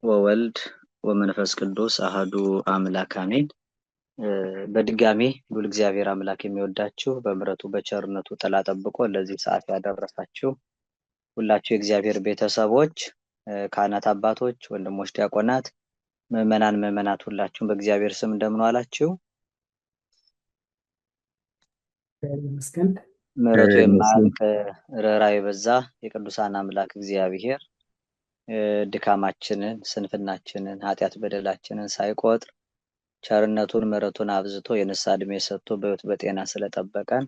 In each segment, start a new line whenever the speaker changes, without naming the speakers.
ወወልድ ወመንፈስ ቅዱስ አህዱ አምላክ አሜን። በድጋሚ ሁሉ እግዚአብሔር አምላክ የሚወዳችሁ በምሕረቱ በቸርነቱ ጥላ ጠብቆ ለዚህ ሰዓት ያደረሳችሁ ሁላችሁ የእግዚአብሔር ቤተሰቦች፣ ካህናት አባቶች፣ ወንድሞች ዲያቆናት፣ ምዕመናት ሁላችሁም በእግዚአብሔር ስም እንደምን ዋላችሁ? ምሕረቱ የማያልቅ ርኅራኄ የበዛ የቅዱሳን አምላክ እግዚአብሔር ድካማችንን፣ ስንፍናችንን፣ ኃጢአት በደላችንን ሳይቆጥር ቸርነቱን ምሕረቱን አብዝቶ የንስሐ ዕድሜ ሰጥቶ በሕይወት በጤና ስለጠበቀን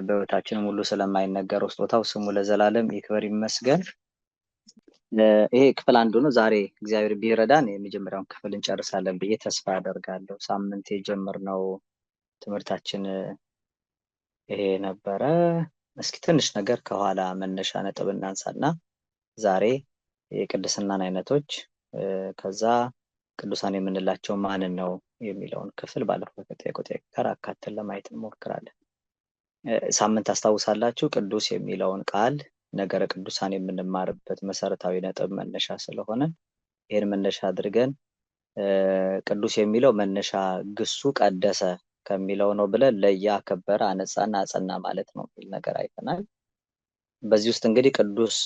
በሕይወታችንም ሁሉ ስለማይነገረው ስጦታው ስሙ ለዘላለም ይክበር ይመስገን። ይሄ ክፍል አንዱ ነው። ዛሬ እግዚአብሔር ቢረዳን የመጀመሪያውን ክፍል እንጨርሳለን ብዬ ተስፋ አደርጋለሁ። ሳምንት የጀመርነው ትምህርታችን ይሄ ነበረ። እስኪ ትንሽ ነገር ከኋላ መነሻ ነጥብ እናንሳና ዛሬ የቅድስናን አይነቶች ከዛ ቅዱሳን የምንላቸው ማንን ነው የሚለውን ክፍል ባለፈው ከጠየቁት ጋር አካተን ለማየት እንሞክራለን። ሳምንት አስታውሳላችሁ ቅዱስ የሚለውን ቃል ነገረ ቅዱሳን የምንማርበት መሰረታዊ ነጥብ መነሻ ስለሆነ ይሄን መነሻ አድርገን ቅዱስ የሚለው መነሻ ግሱ ቀደሰ ከሚለው ነው ብለን ለያ ከበረ አነጻና አጸና ማለት ነው የሚል ነገር አይተናል። በዚህ ውስጥ እንግዲህ ቅዱስ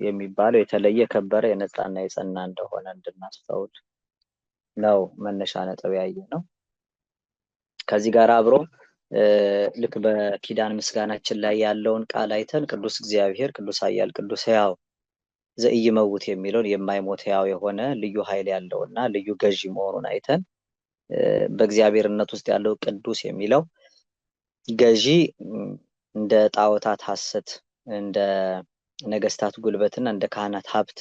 የሚባለው የተለየ ከበረ የነጻና የጸና እንደሆነ እንድናስተውል ነው መነሻ ነጥብ ያየ ነው። ከዚህ ጋር አብሮ ልክ በኪዳን ምስጋናችን ላይ ያለውን ቃል አይተን ቅዱስ እግዚአብሔር ቅዱስ ኃያል ቅዱስ ሕያው ዘኢይመውት የሚለውን የማይሞት ሕያው የሆነ ልዩ ኃይል ያለውና ልዩ ገዢ መሆኑን አይተን በእግዚአብሔርነት ውስጥ ያለው ቅዱስ የሚለው ገዢ እንደ ጣዖታት ሐሰት እንደ ነገስታት ጉልበትና እንደ ካህናት ሀብት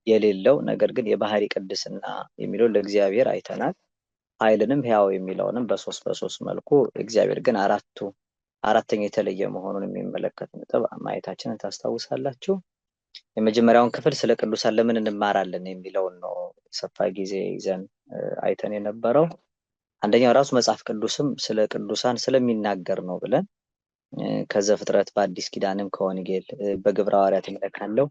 የሌለው ነገር ግን የባህሪ ቅድስና የሚለው ለእግዚአብሔር አይተናል። ኃይልንም ሕያው የሚለውንም በሶስት መልኩ እግዚአብሔር ግን አራተኛ የተለየ መሆኑን የሚመለከት ነጥብ ማየታችንን ታስታውሳላችሁ። የመጀመሪያውን ክፍል ስለ ቅዱሳን ለምን እንማራለን የሚለውን ነው ሰፋ ጊዜ ይዘን አይተን የነበረው። አንደኛው ራሱ መጽሐፍ ቅዱስም ስለ ቅዱሳን ስለሚናገር ነው ብለን ከዘፍጥረት በአዲስ ኪዳንም ከወንጌል በግብረ ሐዋርያትም ላይ ካለው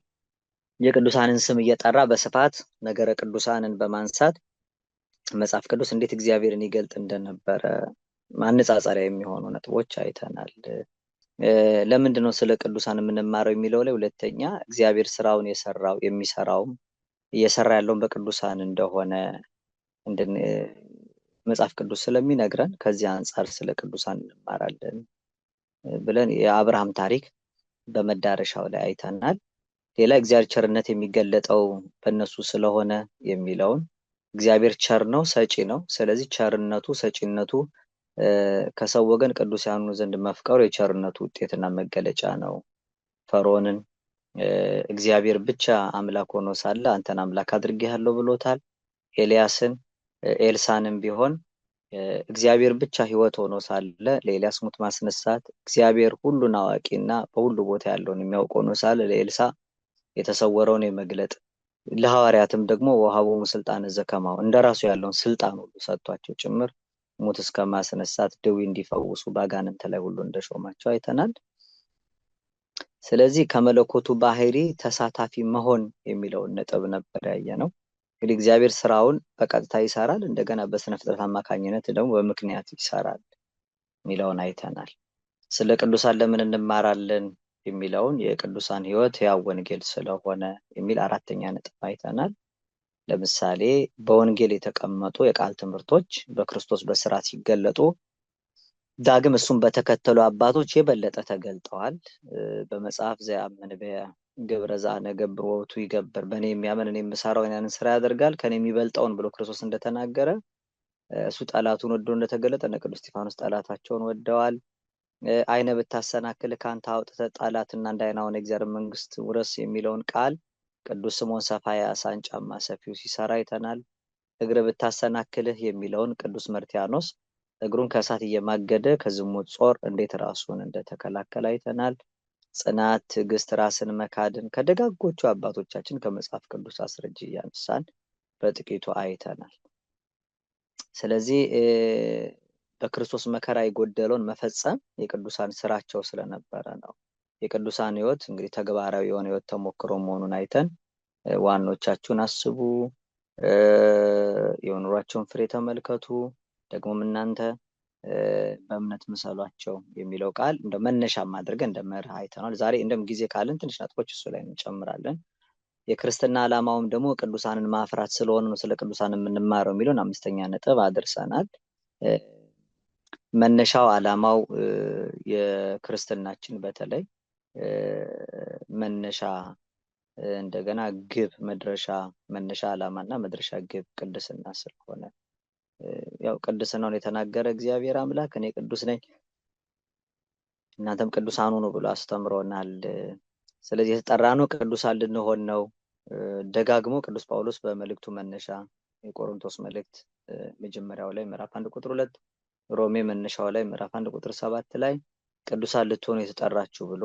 የቅዱሳንን ስም እየጠራ በስፋት ነገረ ቅዱሳንን በማንሳት መጽሐፍ ቅዱስ እንዴት እግዚአብሔርን ይገልጥ እንደነበረ ማነጻጸሪያ የሚሆኑ ነጥቦች አይተናል። ለምንድን ነው ስለ ቅዱሳን የምንማረው የሚለው ላይ ሁለተኛ እግዚአብሔር ስራውን የሚሰራውም እየሰራ ያለውን በቅዱሳን እንደሆነ መጽሐፍ ቅዱስ ስለሚነግረን ከዚህ አንጻር ስለ ቅዱሳን እንማራለን ብለን የአብርሃም ታሪክ በመዳረሻው ላይ አይተናል። ሌላ እግዚአብሔር ቸርነት የሚገለጠው በእነሱ ስለሆነ የሚለውን እግዚአብሔር ቸር ነው፣ ሰጪ ነው። ስለዚህ ቸርነቱ ሰጪነቱ ከሰው ወገን ቅዱሳኑ ዘንድ መፍቀሩ የቸርነቱ ውጤትና መገለጫ ነው። ፈርዖንን እግዚአብሔር ብቻ አምላክ ሆኖ ሳለ አንተን አምላክ አድርጌሃለሁ ብሎታል። ኤልያስን ኤልሳንም ቢሆን እግዚአብሔር ብቻ ሕይወት ሆኖ ሳለ ለኤልያስ ሙት ማስነሳት እግዚአብሔር ሁሉን አዋቂና በሁሉ ቦታ ያለውን የሚያውቅ ሆኖ ሳለ ለኤልሳ የተሰወረውን የመግለጥ ለሐዋርያትም ደግሞ ወሀቦሙ ስልጣነ ዘከማሁ እንደራሱ ያለውን ስልጣን ሁሉ ሰጥቷቸው ጭምር ሙት እስከ ማስነሳት ድዊ እንዲፈውሱ ባጋንንት ላይ ሁሉ እንደሾማቸው አይተናል። ስለዚህ ከመለኮቱ ባህሪ ተሳታፊ መሆን የሚለውን ነጥብ ነበር ያየነው። እንግዲህ እግዚአብሔር ስራውን በቀጥታ ይሰራል፣ እንደገና በስነ ፍጥረት አማካኝነት ደግሞ በምክንያት ይሰራል የሚለውን አይተናል። ስለ ቅዱሳን ለምን እንማራለን የሚለውን የቅዱሳን ሕይወት ሕያው ወንጌል ስለሆነ የሚል አራተኛ ነጥብ አይተናል። ለምሳሌ በወንጌል የተቀመጡ የቃል ትምህርቶች በክርስቶስ በስራ ሲገለጡ ዳግም እሱን በተከተሉ አባቶች የበለጠ ተገልጠዋል። በመጽሐፍ ዘያምን በግብረ ዘአነገብር ወውቱ ይገብር፣ በእኔ የሚያምን እኔ የምሰራውን ያንን ስራ ያደርጋል ከኔ የሚበልጠውን ብሎ ክርስቶስ እንደተናገረ እሱ ጠላቱን ወዶ እንደተገለጠ እነ ቅዱስ እስጢፋኖስ ጠላታቸውን ወደዋል። አይነ ብታሰናክል ከአንተ አውጥተህ ጣላትና እንዳይናውን የእግዚአብሔር መንግስት ውረስ የሚለውን ቃል ቅዱስ ስምዖን ሰፋያ አሳን ጫማ ሰፊው ሲሰራ አይተናል። እግር ብታሰናክልህ የሚለውን ቅዱስ መርትያኖስ እግሩን ከእሳት እየማገደ ከዝሙት ጾር እንዴት ራሱን እንደተከላከለ አይተናል። ጽናት፣ ትዕግስት፣ ራስን መካድን ከደጋጎቹ አባቶቻችን ከመጽሐፍ ቅዱስ አስረጅ እያነሳን በጥቂቱ አይተናል። ስለዚህ በክርስቶስ መከራ የጎደለውን መፈጸም የቅዱሳን ስራቸው ስለነበረ ነው። የቅዱሳን ሕይወት እንግዲህ ተግባራዊ የሆነ ሕይወት ተሞክሮ መሆኑን አይተን ዋኖቻችሁን አስቡ፣ የኑሯቸውን ፍሬ ተመልከቱ፣ ደግሞም እናንተ በእምነት ምሰሏቸው የሚለው ቃል እንደ መነሻም አድርገን እንደ መርህ አይተናል። ዛሬ እንደም ጊዜ ካለን ትንሽ ነጥቦች እሱ ላይ እንጨምራለን። የክርስትና ዓላማውም ደግሞ ቅዱሳንን ማፍራት ስለሆነ ነው ስለ ቅዱሳን የምንማረው የሚለውን 5ኛ ነጥብ አድርሰናል። መነሻው ዓላማው የክርስትናችን በተለይ መነሻ እንደገና ግብ መድረሻ መነሻ ዓላማና መድረሻ ግብ ቅድስና ስለሆነ ያው ቅድስናውን የተናገረ እግዚአብሔር አምላክ እኔ ቅዱስ ነኝ እናንተም ቅዱሳን ሁኑ ብሎ አስተምሮናል። ስለዚህ የተጠራነው ቅዱሳን ልንሆን ነው። ደጋግሞ ቅዱስ ጳውሎስ በመልእክቱ መነሻ የቆሮንቶስ መልእክት መጀመሪያው ላይ ምዕራፍ 1 ቁጥር 2 ሮሜ መነሻው ላይ ምዕራፍ 1 ቁጥር 7 ላይ ቅዱሳን ልትሆኑ የተጠራችሁ ብሎ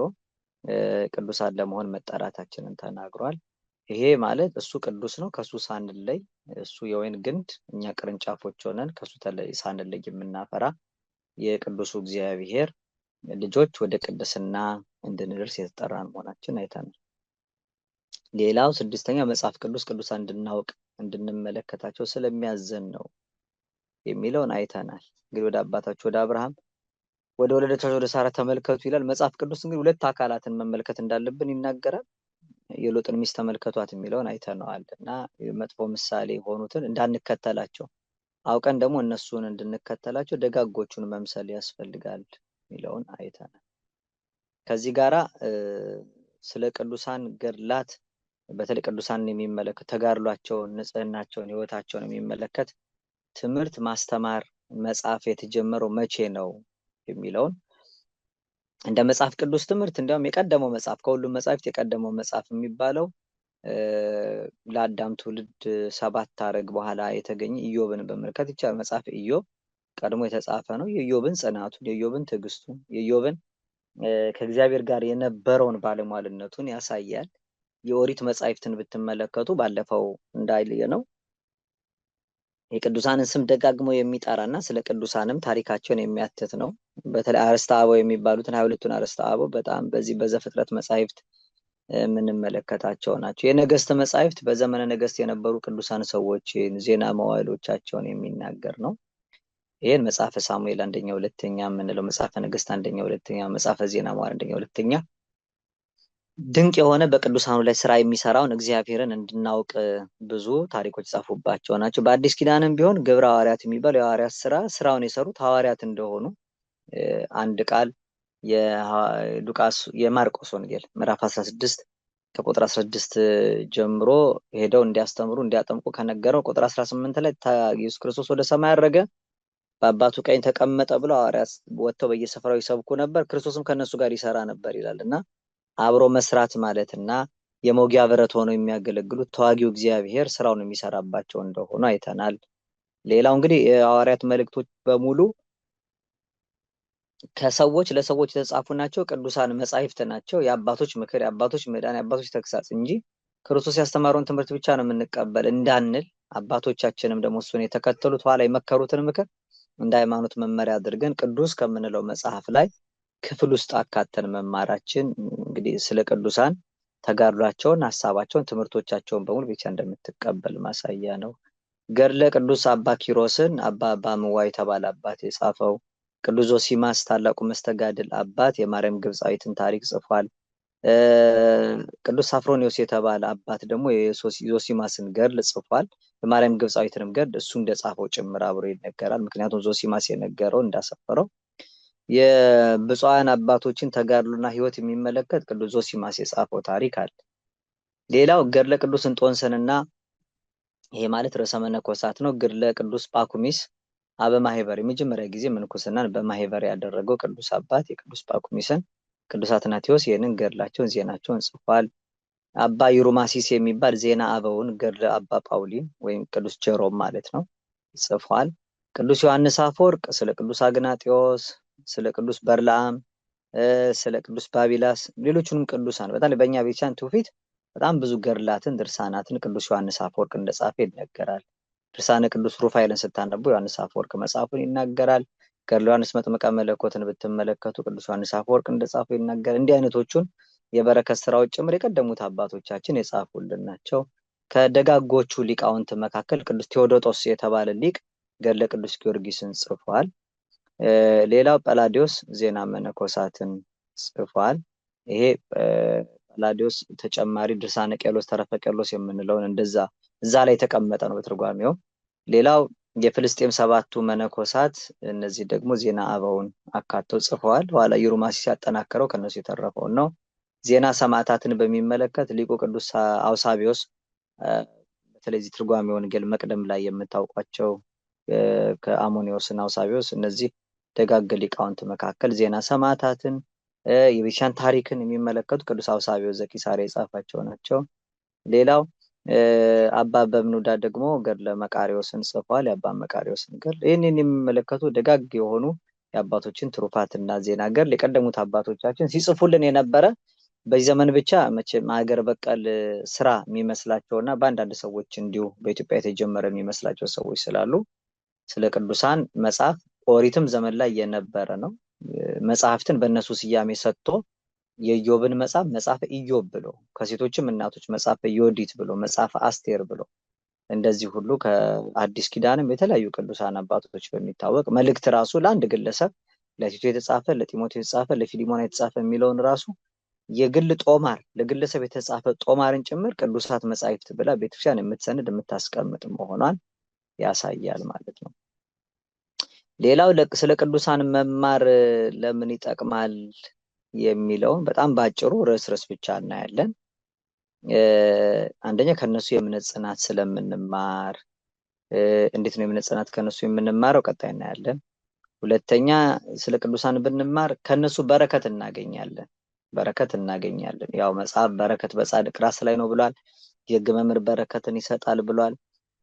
ቅዱሳን ለመሆን መጠራታችንን ተናግሯል። ይሄ ማለት እሱ ቅዱስ ነው፣ ከሱ ሳንለይ እሱ የወይን ግንድ እኛ ቅርንጫፎች ሆነን ከሱ ተለይ ሳንለይ የምናፈራ የቅዱሱ እግዚአብሔር ልጆች ወደ ቅድስና እንድንደርስ የተጠራን መሆናችን አይተናል። ሌላው 6ኛ መጽሐፍ ቅዱስ ቅዱሳን እንድናውቅ እንድንመለከታቸው ስለሚያዘን ነው የሚለውን አይተናል። እንግዲህ ወደ አባታችሁ ወደ አብርሃም ወደ ወለደቻቸው ወደ ሳራ ተመልከቱ ይላል። መጽሐፍ ቅዱስ እንግዲህ ሁለት አካላትን መመልከት እንዳለብን ይናገራል። የሎጥን ሚስት ተመልከቷት የሚለውን አይተነዋል እና መጥፎ ምሳሌ የሆኑትን እንዳንከተላቸው አውቀን ደግሞ እነሱን እንድንከተላቸው ደጋጎቹን መምሰል ያስፈልጋል የሚለውን አይተናል። ከዚህ ጋራ ስለ ቅዱሳን ገድላት በተለይ ቅዱሳንን የሚመለከት ተጋድሏቸውን፣ ንጽህናቸውን፣ ህይወታቸውን የሚመለከት ትምህርት ማስተማር መጽሐፍ የተጀመረው መቼ ነው የሚለውን እንደ መጽሐፍ ቅዱስ ትምህርት እንዲያውም የቀደመው መጽሐፍ ከሁሉም መጽሐፍት የቀደመው መጽሐፍ የሚባለው ለአዳም ትውልድ 7 አረግ በኋላ የተገኘ ኢዮብን በመልከት ይቻላል። መጽሐፍ ኢዮብ ቀድሞ የተጻፈ ነው። የኢዮብን ጽናቱን፣ የኢዮብን ትዕግስቱን፣ የኢዮብን ከእግዚአብሔር ጋር የነበረውን ባለሟልነቱን ያሳያል። የኦሪት መጽሐፍትን ብትመለከቱ ባለፈው እንዳይልየ ነው የቅዱሳንን ስም ደጋግሞ የሚጠራና ስለ ቅዱሳንም ታሪካቸውን የሚያትት ነው። በተለይ አርእስተ አበው የሚባሉትን 22ቱን አርእስተ አበው በጣም በዚህ በዘፍጥረት መጽሐፍት የምንመለከታቸው ናቸው። የነገስት መጽሐፍት በዘመነ ነገስት የነበሩ ቅዱሳን ሰዎችን ዜና መዋዕሎቻቸውን የሚናገር ነው። ይሄን መጽሐፈ ሳሙኤል 1ኛ 2ኛ የምንለው፣ መጽሐፈ ነገስት 1ኛ 2ኛ፣ መጽሐፈ ዜና መዋዕል 1ኛ 2ኛ ድንቅ የሆነ በቅዱሳኑ ላይ ስራ የሚሰራውን እግዚአብሔርን እንድናውቅ ብዙ ታሪኮች ጻፉባቸው ናቸው። በአዲስ ኪዳንም ቢሆን ግብረ ሐዋርያት የሚባል የሐዋርያት ስራውን የሰሩት ሐዋርያት እንደሆኑ አንድ ቃል የማርቆስ ወንጌል ምዕራፍ 16 ከቁጥር 16 ጀምሮ ሄደው እንዲያስተምሩ እንዲያጠምቁ ከነገረው ቁጥር 18 ላይ ኢየሱስ ክርስቶስ ወደ ሰማይ አረገ፣ በአባቱ ቀኝ ተቀመጠ ብለው ሐዋርያት ወጥተው በየስፍራው ይሰብኩ ነበር፣ ክርስቶስም ከነሱ ጋር ይሰራ ነበር ይላልና አብሮ መስራት ማለትና የመውጊያ ብረት ሆነው የሚያገለግሉት ተዋጊው እግዚአብሔር ስራውን የሚሰራባቸው እንደሆኑ አይተናል። ሌላው እንግዲህ የሐዋርያት መልእክቶች በሙሉ ከሰዎች ለሰዎች የተጻፉ ናቸው። ቅዱሳን መጻሕፍት ናቸው። የአባቶች ምክር፣ የአባቶች መዳን፣ የአባቶች ተግሳጽ እንጂ ክርስቶስ ያስተማረውን ትምህርት ብቻ ነው የምንቀበል እንዳንል አባቶቻችንም ደግሞ እሱን የተከተሉት ኋላ የመከሩትን ምክር እንደ ሃይማኖት መመሪያ አድርገን ቅዱስ ከምንለው መጽሐፍ ላይ ክፍል ውስጥ አካተን መማራችን እንግዲህ ስለ ቅዱሳን ተጋድሏቸውን፣ ሐሳባቸውን፣ ትምህርቶቻቸውን በሙሉ ብቻ እንደምትቀበል ማሳያ ነው። ገድለ ቅዱስ አባ ኪሮስን አባ ባምዋ የተባለ አባት የጻፈው፣ ቅዱስ ዞሲማስ ታላቁ መስተጋድል አባት የማርያም ግብፃዊትን ታሪክ ጽፏል። ቅዱስ ሳፍሮኒዮስ የተባለ አባት ደግሞ የዞሲማስን ገድል ጽፏል። የማርያም ግብፃዊትንም ገድል እሱ እንደጻፈው ጭምር አብሮ ይነገራል። ምክንያቱም ዞሲማስ የነገረው እንዳሰፈረው የብፁዓን አባቶችን ተጋድሎና ህይወት የሚመለከት ቅዱስ ዞሲማስ የጻፈው ታሪክ አለ። ሌላው ገድለ ቅዱስ እንጦንስንና ይሄ ማለት ርዕሰ መነኮሳት ነው። ገድለ ቅዱስ ጳኩሚስ አበማህበር የመጀመሪያ ጊዜ ምንኩስናን በማህበር ያደረገው ቅዱስ አባት የቅዱስ ጳኩሚስን ቅዱስ አትናቴዎስ ይህንን ገድላቸውን ዜናቸውን ጽፏል። አባ ዩሩማሲስ የሚባል ዜና አበውን ገድለ አባ ጳውሊን ወይም ቅዱስ ጀሮም ማለት ነው ጽፏል። ቅዱስ ዮሐንስ አፈወርቅ ስለ ቅዱስ አግናጢዮስ፣ ስለ ቅዱስ በርላም፣ ስለ ቅዱስ ባቢላስ ሌሎቹንም ቅዱሳን በተለይ በእኛ ቤተክርስቲያን ትውፊት በጣም ብዙ ገድላትን ድርሳናትን ቅዱስ ዮሐንስ አፈወርቅ እንደጻፈ ይነገራል። ድርሳነ ቅዱስ ሩፋኤልን ስታነቡ ዮሐንስ አፈወርቅ መጽሐፉን ይናገራል። ገድለ ዮሐንስ መጥምቀ መለኮትን ብትመለከቱ ቅዱስ ዮሐንስ አፈወርቅ እንደጻፈው ይናገራል። እንዲህ አይነቶቹን የበረከት ስራዎች ጭምር የቀደሙት አባቶቻችን የጻፉልን ናቸው። ከደጋጎቹ ሊቃውንት መካከል ቅዱስ ቴዎዶጦስ የተባለ ሊቅ ገድለ ቅዱስ ጊዮርጊስን ጽፏል። ሌላው ጳላዲዮስ ዜና መነኮሳትን ጽፏል። ይሄ ጳላዲዮስ ተጨማሪ ድርሳነ ቄርሎስ ተረፈ ቄርሎስ የምንለውን እዛ ላይ የተቀመጠ ነው በትርጓሜው። ሌላው የፍልስጤም 7ቱ መነኮሳት እነዚህ ደግሞ ዜና አበውን አካተው ጽፈዋል። ኋላ ዩሩማሲ ሲያጠናክረው ከነሱ የተረፈውን ነው። ዜና ሰማዕታትን በሚመለከት ሊቁ ቅዱስ አውሳቢዮስ በተለይ ትርጓሜ ወንጌል መቅደም ላይ የምታውቋቸው ከአሞኒዮስና አውሳቢዮስ እነዚህ ደጋግ ሊቃውንት መካከል ዜና ሰማዕታትን የቤተክርስቲያን ታሪክን የሚመለከቱ ቅዱስ አውሳቢዮስ ዘቂሳርያ የጻፋቸው ናቸው። ሌላው አባ በብኑዳ ደግሞ ገድለ መቃሪዎስን ጽፏል። የአባ መቃሪዎስን ገድል ይህንን የሚመለከቱ ደጋግ የሆኑ የአባቶችን ትሩፋትና ዜና ገድል የቀደሙት አባቶቻችን ሲጽፉልን የነበረ በዚህ ዘመን ብቻ መቼም ሀገር በቀል ስራ የሚመስላቸውና በአንዳንድ ሰዎች እንዲሁ በኢትዮጵያ የተጀመረ የሚመስላቸው ሰዎች ስላሉ ስለ ቅዱሳን መጽሐፍ ኦሪትም ዘመን ላይ የነበረ ነው። መጽሐፍትን በእነሱ ስያሜ ሰጥቶ የኢዮብን መጽሐፍ መጽሐፈ ኢዮብ ብሎ ከሴቶችም እናቶች መጽሐፈ ዮዲት ብሎ መጽሐፈ አስቴር ብሎ እንደዚህ ሁሉ ከአዲስ ኪዳንም የተለያዩ ቅዱሳን አባቶች በሚታወቅ መልእክት ራሱ ለአንድ ግለሰብ ለቲቶ የተጻፈ ለጢሞቴዎስ የተጻፈ ለፊሊሞና የተጻፈ የሚለውን ራሱ የግል ጦማር ለግለሰብ የተጻፈ ጦማርን ጭምር ቅዱሳት መጻሕፍት ብላ ቤተክርስቲያን የምትሰንድ የምታስቀምጥ መሆኗን ያሳያል ማለት ነው። ሌላው ስለ ቅዱሳን መማር ለምን ይጠቅማል የሚለውን በጣም ባጭሩ ርዕስ ብቻ እናያለን። አንደኛ ከነሱ የእምነት ጽናት ስለምንማር እንዴት ነው የእምነት ጽናት ከነሱ የምንማረው ቀጣይ እናያለን። ሁለተኛ ስለ ቅዱሳን ብንማር ከነሱ በረከት እናገኛለን። ያው መጽሐፍ በረከት በጻድቅ ራስ ላይ ነው ብሏል። የሕግ መምህር በረከትን ይሰጣል ብሏል።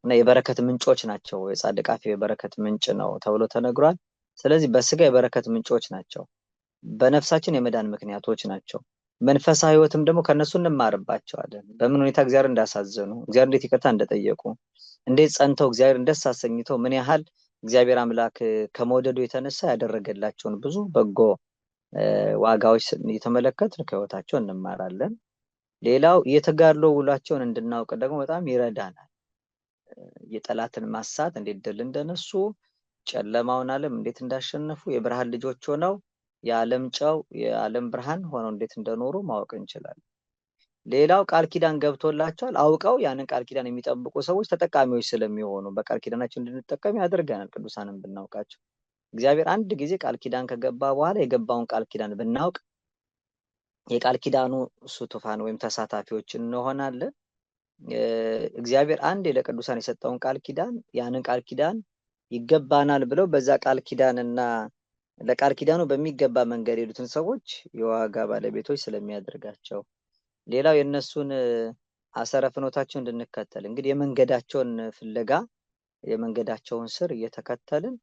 እና የበረከት ምንጮች ናቸው። የጻድቅ አፍ የበረከት ምንጭ ነው ተብሎ ተነግሯል። ስለዚህ በስጋ የበረከት ምንጮች ናቸው። በነፍሳችን የመዳን ምክንያቶች ናቸው። መንፈሳዊ ህይወትም ደግሞ ከነሱ እንማርባቸዋለን። በምን ሁኔታ እግዚአብሔር እንዳሳዘኑ፣ እግዚአብሔር እንዴት ይቅርታ እንደጠየቁ፣ እንዴት ጸንተው እግዚአብሔር ደስ አሰኝተው ምን ያህል እግዚአብሔር አምላክ ከመውደዱ የተነሳ ያደረገላቸውን ብዙ በጎ ዋጋዎች እየተመለከትን ከህይወታቸው እንማራለን። ሌላው የተጋድሎ ውሏቸውን እንድናውቅ ደግሞ በጣም ይረዳናል። የጠላትን ማሳት እንዴት ድል እንደነሱ፣ ጨለማውን ዓለም እንዴት እንዳሸነፉ፣ የብርሃን ልጆች ሆነው የዓለም ጨው የዓለም ብርሃን ሆነው እንዴት እንደኖሩ ማወቅ እንችላለን። ሌላው ቃል ኪዳን ገብቶላቸዋል። አውቀው ያንን ቃል ኪዳን የሚጠብቁ ሰዎች ተጠቃሚዎች ስለሚሆኑ በቃል ኪዳናቸው እንድንጠቀም ያደርገናል። ቅዱሳንን ብናውቃቸው እግዚአብሔር አንድ ጊዜ ቃል ኪዳን ከገባ በኋላ የገባውን ቃል ኪዳን ብናውቅ የቃል ኪዳኑ ሱቱፋን ወይም ተሳታፊዎች እንሆናለን። እግዚአብሔር አንድ ለቅዱሳን የሰጠውን ቃል ኪዳን ያንን ቃል ኪዳን ይገባናል ብለው በዛ ቃል ኪዳንና ለቃል ኪዳኑ በሚገባ መንገድ የሄዱትን ሰዎች የዋጋ ባለቤቶች ስለሚያደርጋቸው፣ ሌላው የነሱን አሰረ ፍኖታቸው እንድንከተል እንግዲህ የመንገዳቸውን ፍለጋ የመንገዳቸውን ስር እየተከተልን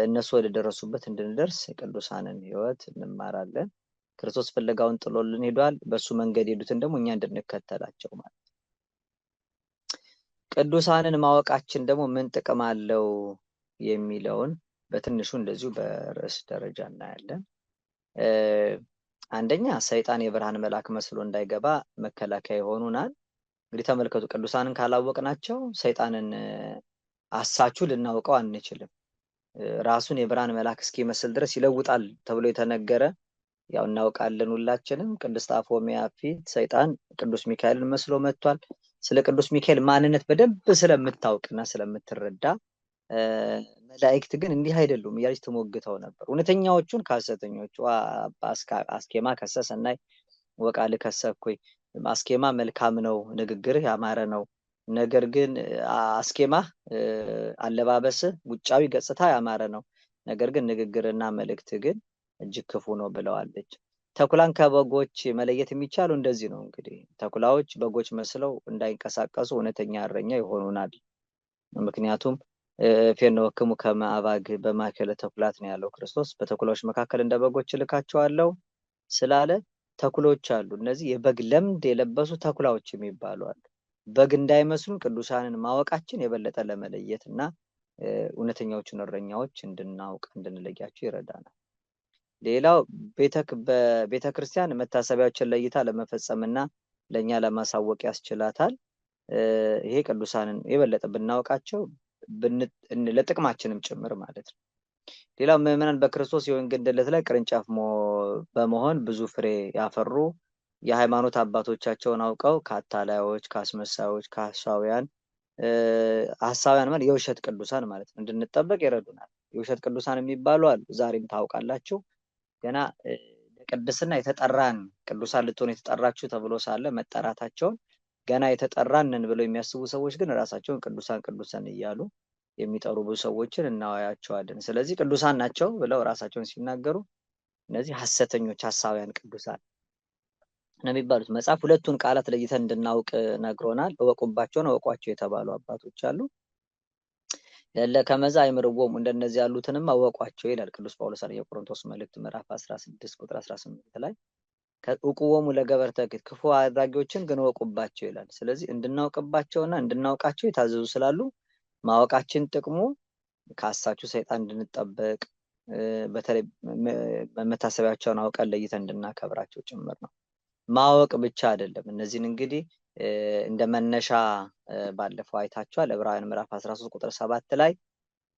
እነሱ ወደ ደረሱበት እንድንደርስ የቅዱሳንን ሕይወት እንማራለን። ክርስቶስ ፍለጋውን ጥሎልን ሄዷል። በሱ መንገድ የሄዱትን ደግሞ እኛ እንድንከተላቸው ማለት። ቅዱሳንን ማወቃችን ደግሞ ምን ጥቅም አለው የሚለውን በትንሹ እንደዚሁ በርዕስ ደረጃ እናያለን። አንደኛ ሰይጣን የብርሃን መልአክ መስሎ እንዳይገባ መከላከያ ይሆኑናል። እንግዲህ ተመልከቱ፣ ቅዱሳንን ካላወቅናቸው ሰይጣንን አሳቹ ልናውቀው አንችልም። ራሱን የብርሃን መልአክ እስኪመስል ድረስ ይለውጣል ተብሎ የተነገረ ያው እናውቃለን ሁላችንም። ቅድስት አፎሚያ ፊት ሰይጣን ቅዱስ ሚካኤልን መስሎ መጥቷል። ስለ ቅዱስ ሚካኤል ማንነት በደንብ ስለምታውቅና ስለምትረዳ መላእክት ግን እንዲህ አይደሉም እያለች ትሞግተው ነበር። እውነተኛዎቹን ከሐሰተኞቹ አስኬማ ከሰሰናይ ወቃል ከሰብኩኝ። አስኬማ መልካም ነው፣ ንግግርህ ያማረ ነው። ነገር ግን አስኬማ አለባበስ ውጫዊ ገጽታ ያማረ ነው፣ ነገር ግን ንግግርና መልእክት ግን እጅግ ክፉ ነው ብለዋለች። ተኩላን ከበጎች መለየት የሚቻለው እንደዚህ ነው። እንግዲህ ተኩላዎች በጎች መስለው እንዳይንቀሳቀሱ እውነተኛ እረኛ ይሆኑናል። ምክንያቱም ፌኖክሙ ከመ አባግ በማእከለ ተኩላት ነው ያለው ክርስቶስ። በተኩላዎች መካከል እንደ በጎች እልካቸዋለሁ ስላለ ተኩሎች አሉ። እነዚህ የበግ ለምድ የለበሱ ተኩላዎች የሚባሉ አሉ። በግ እንዳይመስሉን ቅዱሳንን ማወቃችን የበለጠ ለመለየት እና እውነተኛዎቹን እረኛዎች እንድናውቅ እንድንለያቸው ይረዳናል። ሌላው በቤተክርስቲያን መታሰቢያዎችን ለይታ ለመፈጸምና ለኛ ለማሳወቅ ያስችላታል። ይሄ ቅዱሳንን የበለጠ ብናውቃቸው ለጥቅማችንም ጭምር ማለት ነው። ሌላው ምዕመናን በክርስቶስ የወንጌል ገድለት ላይ ቅርንጫፍ በመሆን ብዙ ፍሬ ያፈሩ የሃይማኖት አባቶቻቸውን አውቀው ከአታላዮች፣ ከአስመሳዮች፣ ከሐሳውያን ማለት የውሸት ቅዱሳን ማለት ነው እንድንጠበቅ ይረዱናል። የውሸት ቅዱሳን የሚባሉ አሉ። ዛሬም ታውቃላችሁ። ገና ለቅድስና የተጠራን ቅዱሳን ልትሆኑ የተጠራችሁ ተብሎ ሳለ መጠራታቸውን ገና የተጠራንን ብለው የሚያስቡ ሰዎች ግን ራሳቸውን ቅዱሳን እያሉ የሚጠሩ ብዙ ሰዎችን እናያቸዋለን። ስለዚህ ቅዱሳን ናቸው ብለው ራሳቸውን ሲናገሩ እነዚህ ሐሰተኞች ሐሳውያን ቅዱሳን ነው የሚባሉት። መጽሐፍ ሁለቱን ቃላት ለይተን እንድናውቅ ነግሮናል። እወቋቸው የተባሉ አባቶች አሉ። ለከመዛ አይምርዎም እንደነዚህ ያሉትንም አወቋቸው ይላል ቅዱስ ጳውሎስ የቆሮንቶስ መልእክት ምዕራፍ 16 ቁጥር 18 ላይ ከእውቁዎሙ ለገበርተ ክፉ አድራጊዎችን ግን እወቁባቸው ይላል። ስለዚህ እንድናውቅባቸውና እንድናውቃቸው የታዘዙ ስላሉ ማወቃችን ጥቅሙ ከአሳቹ ሰይጣን እንድንጠበቅ በተለይ መታሰቢያቸውን አውቀን ለይተን እንድናከብራቸው ጭምር ነው። ማወቅ ብቻ አይደለም። እነዚህን እንግዲህ እንደ መነሻ ባለፈው አይታችኋል። ዕብራውያን ምዕራፍ 13 ቁጥር 7 ላይ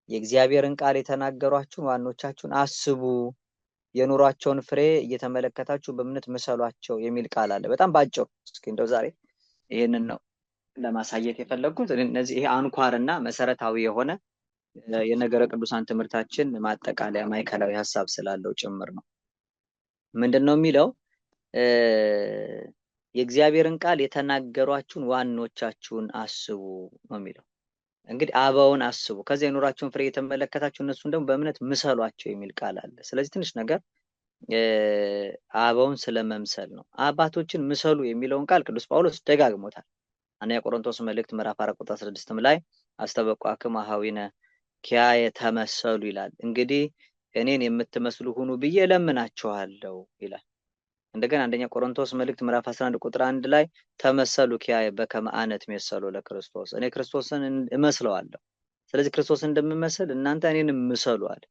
የእግዚአብሔርን ቃል የተናገሯችሁን ዋኖቻችሁን አስቡ፣ የኑሯቸውን ፍሬ እየተመለከታችሁ በእምነት ምሰሏቸው የሚል ቃል አለ። በጣም ባጭሩ እስኪ እንደው ዛሬ ይሄንን ነው ለማሳየት የፈለኩት። እነዚህ ይሄ አንኳርና መሰረታዊ የሆነ የነገረ ቅዱሳን ትምህርታችን ማጠቃለያ ማዕከላዊ ሐሳብ ስላለው ጭምር ነው። ምንድነው የሚለው? የእግዚአብሔርን ቃል የተናገሯችሁን ዋኖቻችሁን አስቡ ነው የሚለው። እንግዲህ አበውን አስቡ፣ ከዚያ የኑሯቸውን ፍሬ የተመለከታችሁ እነሱን ደግሞ በእምነት ምሰሏቸው የሚል ቃል አለ። ስለዚህ ትንሽ ነገር አበውን ስለመምሰል ነው። አባቶችን ምሰሉ የሚለውን ቃል ቅዱስ ጳውሎስ ደጋግሞታል። አንደኛ ቆሮንቶስ መልእክት ምዕራፍ 4 ቁጥር 6 ላይ አስተበቋክሙ አኀዊነ ኪያየ ተመሰሉ ይላል። እንግዲህ እኔን የምትመስሉ ሁኑ ብዬ እለምናችኋለሁ ይላል። እንደገና አንደኛ ቆሮንቶስ መልእክት ምዕራፍ 11 ቁጥር 1 ላይ ተመሰሉ ኪያየ በከመ አነ እትሜሰሎ ለክርስቶስ፣ እኔ ክርስቶስን እመስለዋለሁ። ስለዚህ ክርስቶስን እንደምመስል እናንተ እኔን ምሰሉ አለ።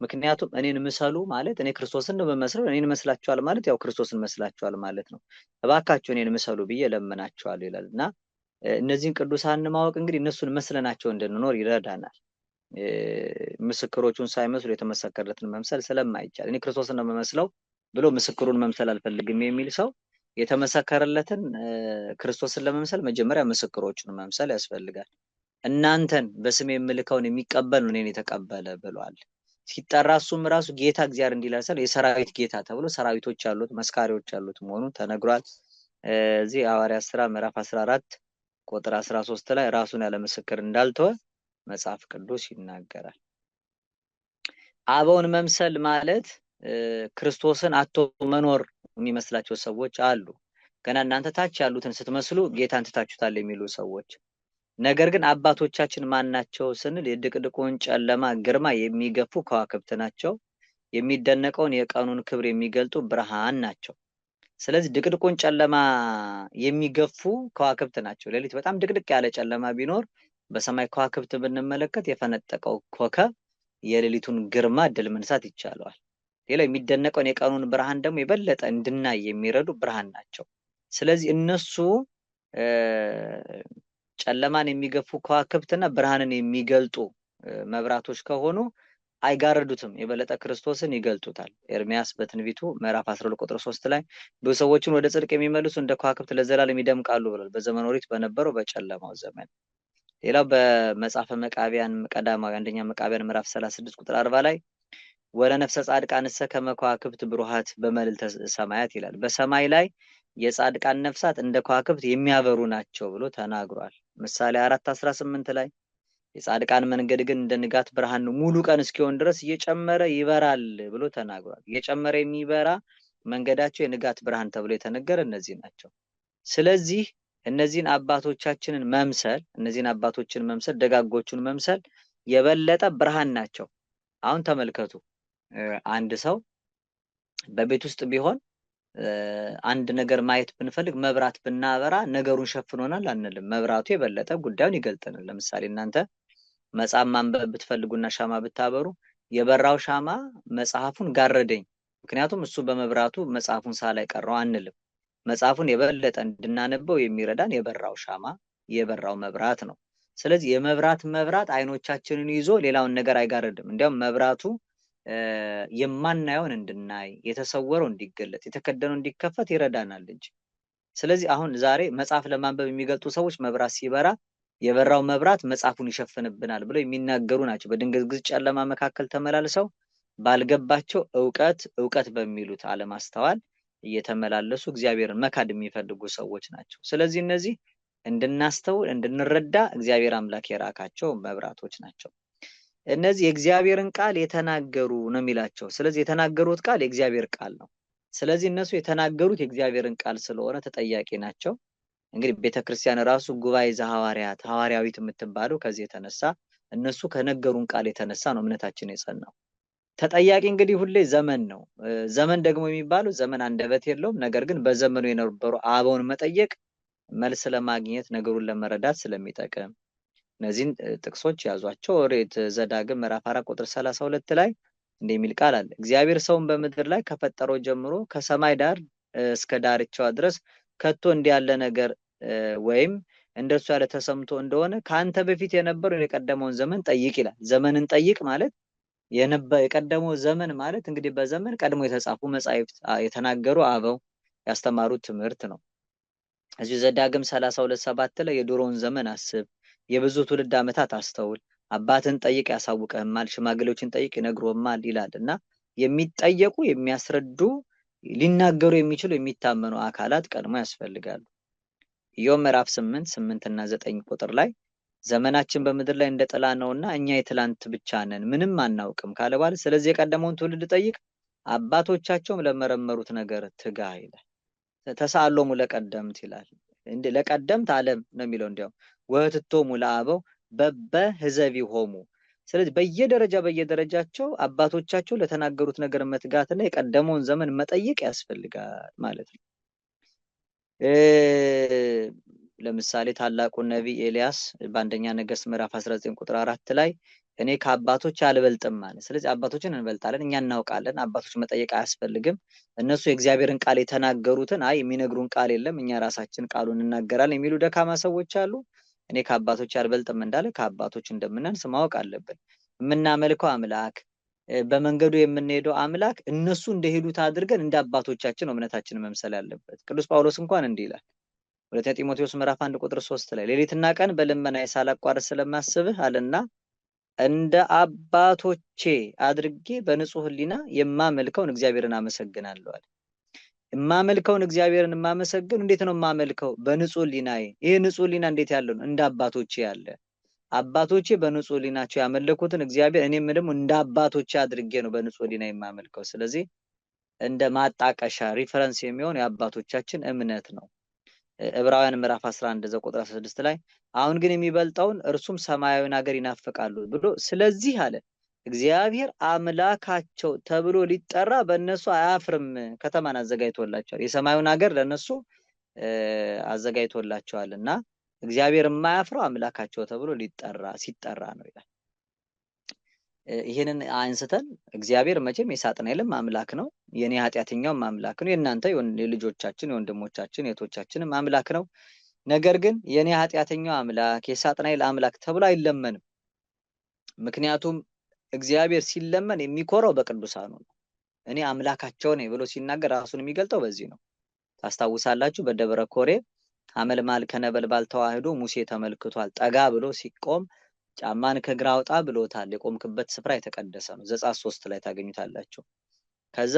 ምክንያቱም እኔን ምሰሉ ማለት እኔ ክርስቶስን እንደምመስለው እኔን መስላችኋል ማለት ያው ክርስቶስን መስላችኋል ማለት ነው። እባካችሁ እኔን ምሰሉ ብዬ እለምናችኋለሁ ይላልና እነዚህን ቅዱሳን ማወቅ እንግዲህ እነሱን መስለናቸው እንድንኖር ይረዳናል። ምስክሮቹን ሳይመስሉ የተመሰከረለትን መምሰል ስለማይቻል እኔ ክርስቶስን ነው የምመስለው ብሎ ምስክሩን መምሰል አልፈልግም የሚል ሰው የተመሰከረለትን ክርስቶስን ለመምሰል መጀመሪያ ምስክሮቹን መምሰል ያስፈልጋል። እናንተን በስሜ የምልከውን የሚቀበል ነው እኔን የተቀበለ ብሏል። ሲጠራ እሱም ራሱ ጌታ እግዚአብሔር እንዲላሰል የሰራዊት ጌታ ተብሎ ሰራዊቶች ያሉት መስካሪዎች ያሉት መሆኑን ተነግሯል። እዚህ ሐዋርያት ሥራ ምዕራፍ 14 ቁጥር 13 ላይ ራሱን ያለ ምስክር እንዳልተወ መጽሐፍ ቅዱስ ይናገራል። አበውን መምሰል ማለት ክርስቶስን አቶ መኖር የሚመስላቸው ሰዎች አሉ። ገና እናንተ ታች ያሉትን ስትመስሉ ጌታን ትታችሁታል የሚሉ ሰዎች። ነገር ግን አባቶቻችን ማን ናቸው ስንል የድቅድቁን ጨለማ ግርማ የሚገፉ ከዋክብት ናቸው። የሚደነቀውን የቀኑን ክብር የሚገልጡ ብርሃን ናቸው። ስለዚህ ድቅድቁን ጨለማ የሚገፉ ከዋክብት ናቸው። ሌሊት በጣም ድቅድቅ ያለ ጨለማ ቢኖር በሰማይ ከዋክብት ብንመለከት የፈነጠቀው ኮከብ የሌሊቱን ግርማ ድል መንሳት ይቻላል። ሌላው የሚደነቀውን የቀኑን ብርሃን ደግሞ የበለጠ እንድናይ የሚረዱ ብርሃን ናቸው። ስለዚህ እነሱ ጨለማን የሚገፉ ከዋክብትና ብርሃንን የሚገልጡ መብራቶች ከሆኑ አይጋረዱትም፣ የበለጠ ክርስቶስን ይገልጡታል። ኤርሚያስ በትንቢቱ ምዕራፍ 12 ቁጥር 3 ላይ ብዙ ሰዎችን ወደ ጽድቅ የሚመልሱ እንደ ከዋክብት ለዘላለም ይደምቃሉ ብሏል፣ በዘመነ ኦሪት በነበረው በጨለማው ዘመን። ሌላው በመጽሐፈ መቃብያን ቀዳማዊ አንደኛ መቃብያን ምዕራፍ 36 ቁጥር 40 ላይ ወለነፍሰ ጻድቃንሰ ከመ ከዋክብት ብሩሃት በመልዕልተ ሰማያት ይላል። በሰማይ ላይ የጻድቃን ነፍሳት እንደ ከዋክብት የሚያበሩ ናቸው ብሎ ተናግሯል። ምሳሌ 4:18 ላይ የጻድቃን መንገድ ግን እንደ ንጋት ብርሃን ነው፣ ሙሉ ቀን እስኪሆን ድረስ እየጨመረ ይበራል ብሎ ተናግሯል። እየጨመረ የሚበራ መንገዳቸው የንጋት ብርሃን ተብሎ የተነገረ እነዚህ ናቸው። ስለዚህ እነዚህን አባቶቻችንን መምሰል ደጋጎቹን መምሰል የበለጠ ብርሃን ናቸው። አሁን ተመልከቱ፣ አንድ ሰው በቤት ውስጥ ቢሆን አንድ ነገር ማየት ብንፈልግ መብራት ብናበራ ነገሩን ሸፍኖናል አንልም። መብራቱ የበለጠ ጉዳዩን ይገልጠናል። ለምሳሌ እናንተ መጽሐፍ ማንበብ ብትፈልጉና ሻማ ብታበሩ የበራው ሻማ መጽሐፉን ጋረደኝ ምክንያቱም እሱ በመብራቱ መጽሐፉን ሳላይ ቀረው አንልም። መጽሐፉን የበለጠ እንድናነበው የሚረዳን የበራው ሻማ የበራው መብራት ነው። ስለዚህ የመብራት መብራት አይኖቻችንን ይዞ ሌላውን ነገር አይጋርድም። እንዲያውም መብራቱ የማናየውን እንድናይ፣ የተሰወረው እንዲገለጥ፣ የተከደነው እንዲከፈት ይረዳናል እንጂ። ስለዚህ አሁን ዛሬ መጽሐፍ ለማንበብ የሚገልጡ ሰዎች መብራት ሲበራ የበራው መብራት መጽሐፉን ይሸፍንብናል ብለው የሚናገሩ ናቸው። በድንግዝግዝ ጨለማ መካከል ተመላልሰው ባልገባቸው እውቀት በሚሉት አለማስተዋል እየተመላለሱ እግዚአብሔርን መካድ የሚፈልጉ ሰዎች ናቸው። ስለዚህ እነዚህ እንድናስተውል እንድንረዳ እግዚአብሔር አምላክ የራካቸው መብራቶች ናቸው። እነዚህ የእግዚአብሔርን ቃል የተናገሩ ነው የሚላቸው። ስለዚህ የተናገሩት ቃል የእግዚአብሔር ቃል ነው። ስለዚህ እነሱ የተናገሩት የእግዚአብሔርን ቃል ስለሆነ ተጠያቂ ናቸው። እንግዲህ ቤተክርስቲያን ራሱ ጉባኤ ዘሐዋርያት ሐዋርያዊት የምትባለው ከዚህ የተነሳ እነሱ ከነገሩን ቃል የተነሳ ነው እምነታችን የጸናው። ተጠያቂ እንግዲህ ሁሌ ዘመን ነው። ዘመን ደግሞ የሚባለው ዘመን አንደበት የለውም። ነገር ግን በዘመኑ የነበሩ አበውን መጠየቅ መልስ ለማግኘት ነገሩን ለመረዳት ስለሚጠቅም እነዚህን ጥቅሶች ያዟቸው። ኦሪት ዘዳግም ምዕራፍ 4 ቁጥር 32 ላይ እንደሚል ቃል አለ። እግዚአብሔር ሰውን በምድር ላይ ከፈጠረው ጀምሮ ከሰማይ ዳር እስከ ዳርቻዋ ድረስ ከቶ እንዲያለ ነገር ወይም እንደሱ ያለ ተሰምቶ እንደሆነ ከአንተ በፊት የነበረውን የቀደመውን ዘመን ጠይቅ ይላል። ዘመንን ጠይቅ ማለት የቀደመው ዘመን ማለት እንግዲህ በዘመን ቀድሞ የተጻፉ መጻሕፍት የተናገሩ አበው ያስተማሩት ትምህርት ነው። እዚህ ዘዳግም 32:7 ላይ የድሮውን ዘመን አስብ፣ የብዙ ትውልድ ዓመታት አስተውል፣ አባትን ጠይቅ ያሳውቅህማል፣ ሽማግሌዎችን ጠይቅ ይነግሩህማል ይላል እና የሚጠየቁ የሚያስረዱ ሊናገሩ የሚችሉ የሚታመኑ አካላት ቀድሞ ያስፈልጋሉ። ኢዮብ ምዕራፍ 8 እና 9 ቁጥር ላይ ዘመናችን በምድር ላይ እንደ ጥላ ነውና እኛ የትላንት ብቻ ነን ምንም አናውቅም ካለ በኋላ ስለዚህ የቀደመውን ትውልድ ጠይቅ አባቶቻቸውም ለመረመሩት ነገር ትጋ ይላል። ተሳሎሙ ለቀደምት ይላል። እንደ ለቀደምት ዓለም ነው የሚለው። እንዲያው ወህትቶሙ ለአበው በበህዘቢሆሙ ስለዚህ በየደረጃቸው አባቶቻቸው ለተናገሩት ነገር መትጋትና የቀደመውን ዘመን መጠየቅ ያስፈልጋል ማለት ነው። ለምሳሌ ታላቁ ነቢይ ኤልያስ በአንደኛ ነገሥት ምዕራፍ 19 ቁጥር 4 ላይ እኔ ከአባቶች አልበልጥም ማለት። ስለዚህ አባቶችን እንበልጣለን፣ እኛ እናውቃለን፣ አባቶች መጠየቅ አያስፈልግም። እነሱ የእግዚአብሔርን ቃል የተናገሩትን የሚነግሩን ቃል የለም እኛ ራሳችን ቃሉን እናገራለን የሚሉ ደካማ ሰዎች አሉ። እኔ ከአባቶች አልበልጥም እንዳለ ከአባቶች እንደምናንስ ማወቅ አለብን። የምናመልከው አምላክ በመንገዱ የምንሄደው አምላክ እነሱ እንደሄዱት አድርገን እንደ አባቶቻችን እምነታችን መምሰል ያለበት። ቅዱስ ጳውሎስ እንኳን እንዲህ ይላል ሁለተኛ ጢሞቴዎስ ምዕራፍ 1 ቁጥር 3 ላይ ሌሊትና ቀን በልመናዬ ሳላቋርጥ ስለማስብህ አለና እንደ አባቶቼ አድርጌ በንጹህ ሕሊና የማመልከውን እግዚአብሔርን አመሰግናለሁ አለ። የማመልከውን እግዚአብሔርን የማመሰግን እንዴት ነው የማመልከው? በንጹህ ሕሊናዬ። ይሄ ንጹህ ሕሊና እንዴት ያለው ነው? እንደ አባቶቼ ያለ። አባቶቼ በንጹህ ሕሊናቸው ያመለኩትን እግዚአብሔር እኔም ደግሞ እንደ አባቶቼ አድርጌ ነው በንጹህ ሕሊና የማመልከው። ስለዚህ እንደ ማጣቀሻ ሪፈረንስ የሚሆን የአባቶቻችን እምነት ነው። ዕብራውያን ምዕራፍ 11 ቁጥር 16 ላይ አሁን ግን የሚበልጠውን እርሱም ሰማያዊን ሀገር ይናፍቃሉ ብሎ ስለዚህ አለ እግዚአብሔር አምላካቸው ተብሎ ሊጠራ በእነሱ አያፍርም፣ ከተማን አዘጋጅቶላቸዋል። የሰማዩን ሀገር ለነሱ አዘጋጅቶላቸዋልና እግዚአብሔር የማያፍረው አምላካቸው ተብሎ ሲጠራ ነው ይላል። ይሄንን አንስተን እግዚአብሔር መቼም የሳጥናኤልም አምላክ ነው፣ የኔ ኃጢአተኛውም አምላክ ነው፣ የእናንተ የልጆቻችን የወንድሞቻችን የእህቶቻችንም አምላክ ነው። ነገር ግን የኔ ኃጢአተኛው አምላክ የሳጥናኤል አምላክ ተብሎ አይለመንም። ምክንያቱም እግዚአብሔር ሲለመን የሚኮረው በቅዱሳኑ ነው። እኔ አምላካቸው ነኝ ብሎ ሲናገር ራሱን የሚገልጠው በዚህ ነው። ታስታውሳላችሁ በደብረ ኮሬብ ሐመልማል ከነበልባል ተዋህዶ ሙሴ ተመልክቷል። ጠጋ ብሎ ሲቆም ጫማን ከግራ አውጣ ብሎታል። የቆምክበት ስፍራ የተቀደሰ ነው። ዘጸአት 3 ላይ ታገኙታላችሁ። ከዛ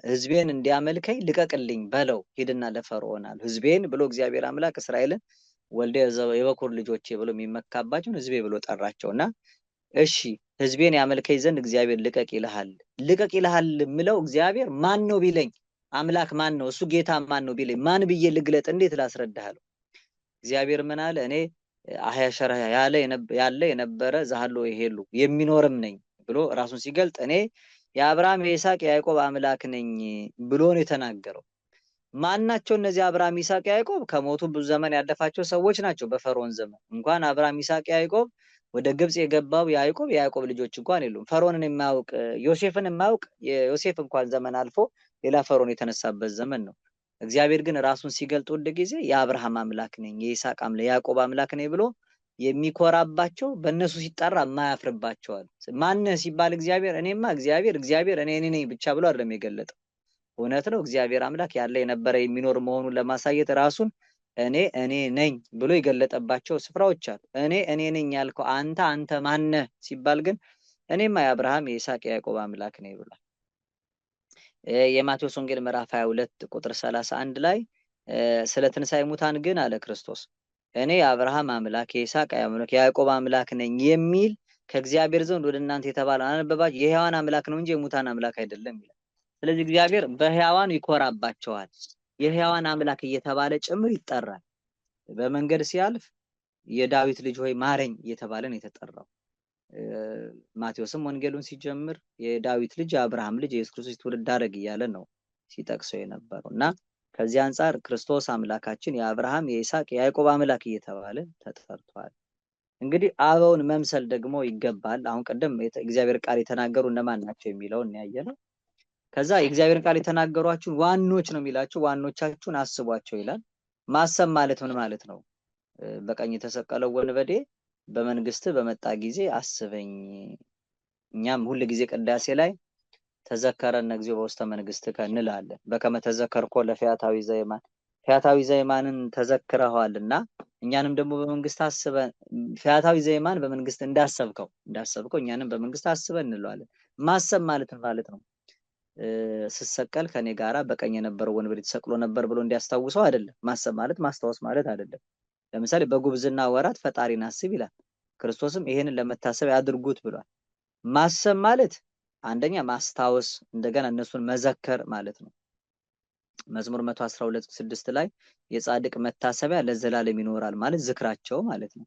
ህዝቤን እንዲያመልከኝ ልቀቅልኝ በለው ሂድና ለፈርዖን አለ። ህዝቤን ብሎ እግዚአብሔር አምላክ እስራኤልን ወልደ የበኩር ልጆቼ ብሎ የሚመካባቸውን ህዝቤ ብሎ ጠራቸውና እሺ ህዝቤን ያመልከኝ ዘንድ እግዚአብሔር ልቀቅ ይልሃል ምለው እግዚአብሔር ማን ነው ቢለኝ አምላክ ማን ነው እሱ ጌታ ማን ነው ቢለኝ ማን ብዬ ልግለጥ እንዴት ላስረዳሃለሁ? እግዚአብሔር ምን አለ? እኔ አህያሸራ ያለ የነበረ ዛሃሎ ይሄሉ የሚኖርም ነኝ ብሎ ራሱን ሲገልጥ እኔ የአብርሃም የይስሐቅ የያዕቆብ አምላክ ነኝ ብሎ ነው የተናገረው። ማናቸው እነዚህ አብርሃም ይስሐቅ ያዕቆብ? ከሞቱ ብዙ ዘመን ያለፋቸው ሰዎች ናቸው። በፈርዖን ዘመን እንኳን አብርሃም ይስሐቅ ያዕቆብ ወደ ግብጽ የገባው የያዕቆብ ልጆች እንኳን የሉም። ፈርዖንን የማያውቅ ዮሴፍን የማያውቅ የዮሴፍ እንኳን ዘመን አልፎ ሌላ ፈርዖን የተነሳበት ዘመን ነው። እግዚአብሔር ግን ራሱን ሲገልጥ ሁል ጊዜ የአብርሃም አምላክ ነኝ፣ የይስሐቅ አምላክ፣ የያዕቆብ አምላክ ነኝ ብሎ የሚኮራባቸው በእነሱ ሲጠራ የማያፍርባቸዋል። ማነህ ሲባል እኔማ እግዚአብሔር እኔ ነኝ ብቻ ብሎ አይደለም የገለጠው። እውነት ነው፣ እግዚአብሔር አምላክ ያለ የነበረ የሚኖር መሆኑን ለማሳየት ራሱን እኔ ነኝ ብሎ የገለጠባቸው ስፍራዎች አሉ። እኔ ነኝ ያልከው አንተ ማነህ ሲባል ግን እኔማ የአብርሃም የይስሐቅ የያዕቆብ አምላክ ነኝ ብሏል። የማቴዎስ ወንጌል ምዕራፍ 22 ቁጥር 31 ላይ ስለ ትንሣኤ ሙታን ግን አለ ክርስቶስ እኔ የአብርሃም አምላክ የይስሐቅ አምላክ የያዕቆብ አምላክ ነኝ የሚል ከእግዚአብሔር ዘንድ ወደ እናንተ የተባለ አነበባችሁ የሕያዋን አምላክ ነው እንጂ የሙታን አምላክ አይደለም ይላል። ስለዚህ እግዚአብሔር በሕያዋን ይኮራባቸዋል። የሕያዋን አምላክ እየተባለ ጭምር ይጠራል። በመንገድ ሲያልፍ የዳዊት ልጅ ሆይ ማረኝ እየተባለ ነው የተጠራው። ማቴዎስም ወንጌሉን ሲጀምር የዳዊት ልጅ የአብርሃም ልጅ የኢየሱስ ክርስቶስ ትውልድ ሐረግ እያለ ነው ሲጠቅሰው የነበረው እና ከዚህ አንፃር ክርስቶስ አምላካችን የአብርሃም የይስሐቅ የያዕቆብ አምላክ እየተባለ ተጠርቷል። እንግዲህ አበውን መምሰል ደግሞ ይገባል። አሁን ቀደም እግዚአብሔር ቃል የተናገሩ እነማን ናቸው የሚለውን ያየነው። ከዛ የእግዚአብሔር ቃል የተናገሯችሁ ዋኖች ነው የሚላችሁ፣ ዋኖቻችሁን አስቧቸው ይላል። ማሰብ ማለት ምን ማለት ነው? በቀኝ የተሰቀለው ወንበዴ በመንግስት በመጣ ጊዜ አስበኝ። እኛም ሁሉ ጊዜ ቅዳሴ ላይ ተዘከረነ እግዚኦ በውስተ መንግስትከ እንላለን። በከመ ተዘከርኮ ለፈያታዊ ዘየማን፣ ፈያታዊ ዘየማንን ተዘክረዋልና እኛንም ደግሞ በመንግስት አስበን፣ ፈያታዊ ዘየማን በመንግስት እንዳሰብከው እኛንም በመንግስት አስበን እንለዋለን። ማሰብ ማለት ነው ስሰቀል ከኔ ጋራ በቀኝ የነበረው ወንበዴ ተሰቅሎ ነበር ብሎ እንዲያስታውሰው አይደለም። ማሰብ ማለት ማስታወስ ማለት አይደለም። ለምሳሌ በጉብዝና ወራት ፈጣሪን አስብ ይላል። ክርስቶስም ይሄንን ለመታሰብ ያድርጉት ብሏል። ማሰብ ማለት አንደኛ ማስታወስ፣ እንደገና እነሱን መዘከር ማለት ነው። መዝሙር 112:6 ላይ የጻድቅ መታሰቢያ ለዘላለም ይኖራል ማለት ዝክራቸው ማለት ነው።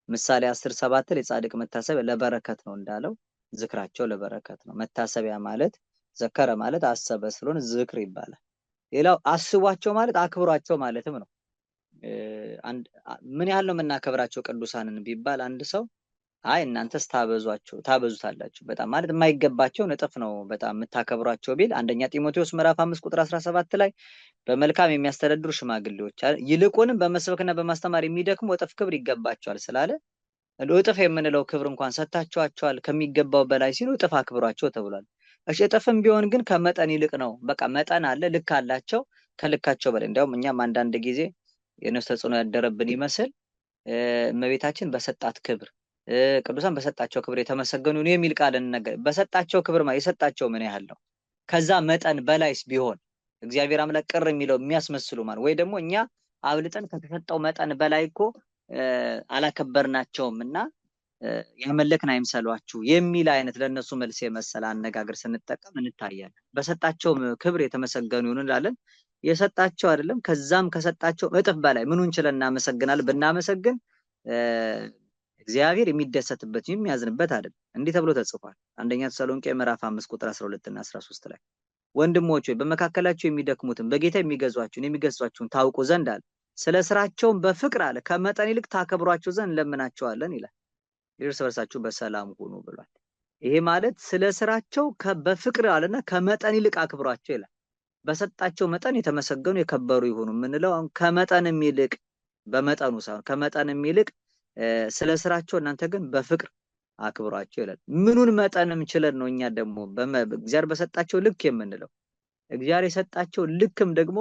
ምሳሌ 10:7 ላይ የጻድቅ መታሰቢያ ለበረከት ነው እንዳለው ዝክራቸው ለበረከት ነው። መታሰቢያ ማለት ዘከረ ማለት አሰበ ስለሆነ ዝክር ይባላል። ሌላው አስቧቸው ማለት አክብሯቸው ማለትም ነው። ምን ያህል ነው የምናከብራቸው ቅዱሳንን ቢባል አንድ ሰው አይ እናንተስ ታበዙታላችሁ በጣም ማለት የማይገባቸው እጥፍ ነው በጣም የምታከብሯቸው ቢል አንደኛ ጢሞቴዎስ ምዕራፍ 5 ቁጥር 17 ላይ በመልካም የሚያስተዳድሩ ሽማግሌዎች ይልቁንም በመስበክና በማስተማር የሚደክሙ እጥፍ ክብር ይገባቸዋል ስላለ እጥፍ የምንለው ክብር እንኳን ሰጣቸዋል ከሚገባው በላይ ሲሉ እጥፍ አክብሯቸው ተብሏል። እሺ እጥፍም ቢሆን ግን ከመጠን ይልቅ ነው። በቃ መጠን አለ፣ ልክ አላቸው፣ ከልካቸው በላይ እንዲያውም እኛም አንዳንድ ጊዜ የነፍስ ተጽዕኖ ያደረብን ይመስል እመቤታችን በሰጣት ክብር ቅዱሳን በሰጣቸው ክብር የተመሰገኑ ነው የሚል ቃል እንነገር። በሰጣቸው ክብር የሰጣቸው ምን ያህል ነው? ከዛ መጠን በላይስ ቢሆን እግዚአብሔር አምላክ ቅር የሚለው የሚያስመስሉ ማለት ወይ ደግሞ እኛ አብልጠን ከተሰጠው መጠን በላይ እኮ አላከበርናቸውም እና ያመለክን አይምሰሏችሁ የሚል አይነት ለነሱ መልስ የመሰለ አነጋገር ስንጠቀም እንታያለን። በሰጣቸው ክብር የተመሰገኑ ይሁን እንላለን። የሰጣቸው አይደለም ከዛም ከሰጣቸው እጥፍ በላይ ምኑን ችለን እናመሰግናለን። ብናመሰግን እግዚአብሔር የሚደሰትበት የሚያዝንበት አይደለም። እንዲህ ተብሎ ተጽፏል። አንደኛ ተሰሎንቄ ምዕራፍ 5 ቁጥር 12 እና 13 ላይ ወንድሞች ሆይ በመካከላቸው የሚደክሙትን በጌታ የሚገዟችሁን ታውቁ ዘንድ አለ ስለ ስራቸውም በፍቅር አለ ከመጠን ይልቅ ታከብሯቸው ዘንድ እንለምናቸዋለን ይላል። እርስ በርሳችሁ በሰላም ሁኑ ብሏል። ይሄ ማለት ስለ ስራቸው በፍቅር አለና ከመጠን ይልቅ አክብሯቸው ይላል። በሰጣቸው መጠን የተመሰገኑ የከበሩ ይሁኑ የምንለው ከመጠንም ይልቅ በመጠኑ ሳይሆን ከመጠንም ይልቅ ስለ ስራቸው እናንተ ግን በፍቅር አክብሯቸው ይላል። ምኑን መጠንም ችለን ነው እኛ ደግሞ እግዚአብሔር በሰጣቸው ልክ የምንለው። እግዚአብሔር የሰጣቸው ልክም ደግሞ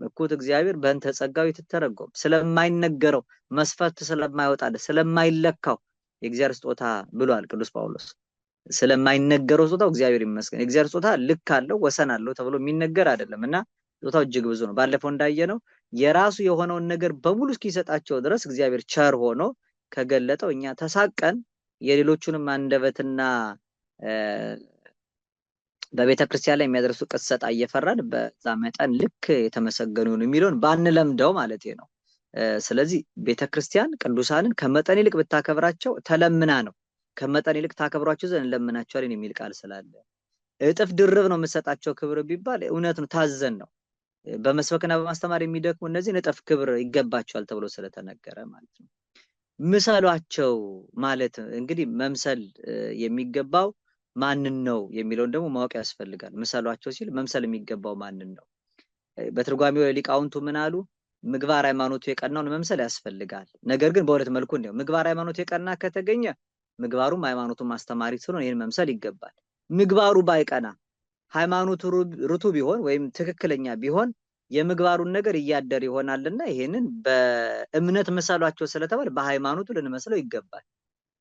እኩት እግዚአብሔር በእንተ ጸጋው ይተረጎም ስለማይነገረው መስፈርት ስለማይወጣለት ስለማይለካው የእግዚአብሔር ስጦታ ብሏል ቅዱስ ጳውሎስ። ስለማይነገረው ስጦታው እግዚአብሔር ይመስገን። የእግዚአብሔር ስጦታ ልክ አለው ወሰን አለው ተብሎ የሚነገር አይደለምና ስጦታው እጅግ ብዙ ነው። ባለፈው እንዳየነው የራሱ የሆነውን ነገር በሙሉ እስኪሰጣቸው ድረስ እግዚአብሔር ቸር ሆኖ ከገለጠው እኛ ተሳቀን የሌሎቹንም አንደበትና በቤተክርስቲያን ላይ የሚያደርሱ ቅሰጣ እየፈራን በዛ መጠን ልክ የተመሰገኑ ነው የሚለውን ባንለምደው ማለት ነው። ስለዚህ ቤተክርስቲያን ቅዱሳንን ከመጠን ይልቅ ብታከብራቸው ተለምና ነው። ከመጠን ይልቅ ታከብሯቸው ዘንድ እንለምናቸዋለን የሚል ቃል ስላለ እጥፍ ድርብ ነው የምሰጣቸው ክብር ቢባል እውነት ነው፣ ታዘን ነው። በመስበክና በማስተማር የሚደክሙ እነዚህን እጥፍ ክብር ይገባቸዋል ተብሎ ስለተነገረ ማለት ነው። ምሰሏቸው ማለት እንግዲህ መምሰል የሚገባው ማንን ነው የሚለውን ደግሞ ማወቅ ያስፈልጋል። ምሰሏቸው ሲል መምሰል የሚገባው ማንን ነው? በትርጓሜው ሊቃውንቱ ምን አሉ? ምግባር ሃይማኖቱ የቀናውን መምሰል ያስፈልጋል። ነገር ግን በሁለት መልኩ ነው። ምግባር ሃይማኖቱ የቀና ከተገኘ ምግባሩም ሃይማኖቱን ማስተማሪ ስለሆነ ይሄን መምሰል ይገባል። ምግባሩ ባይቀና ሃይማኖቱ ርቱ ቢሆን ወይም ትክክለኛ ቢሆን የምግባሩን ነገር እያደር ይሆናልና ይሄንን በእምነት መሰሏቸው ስለተባለ በሃይማኖቱ ልንመስለው ይገባል።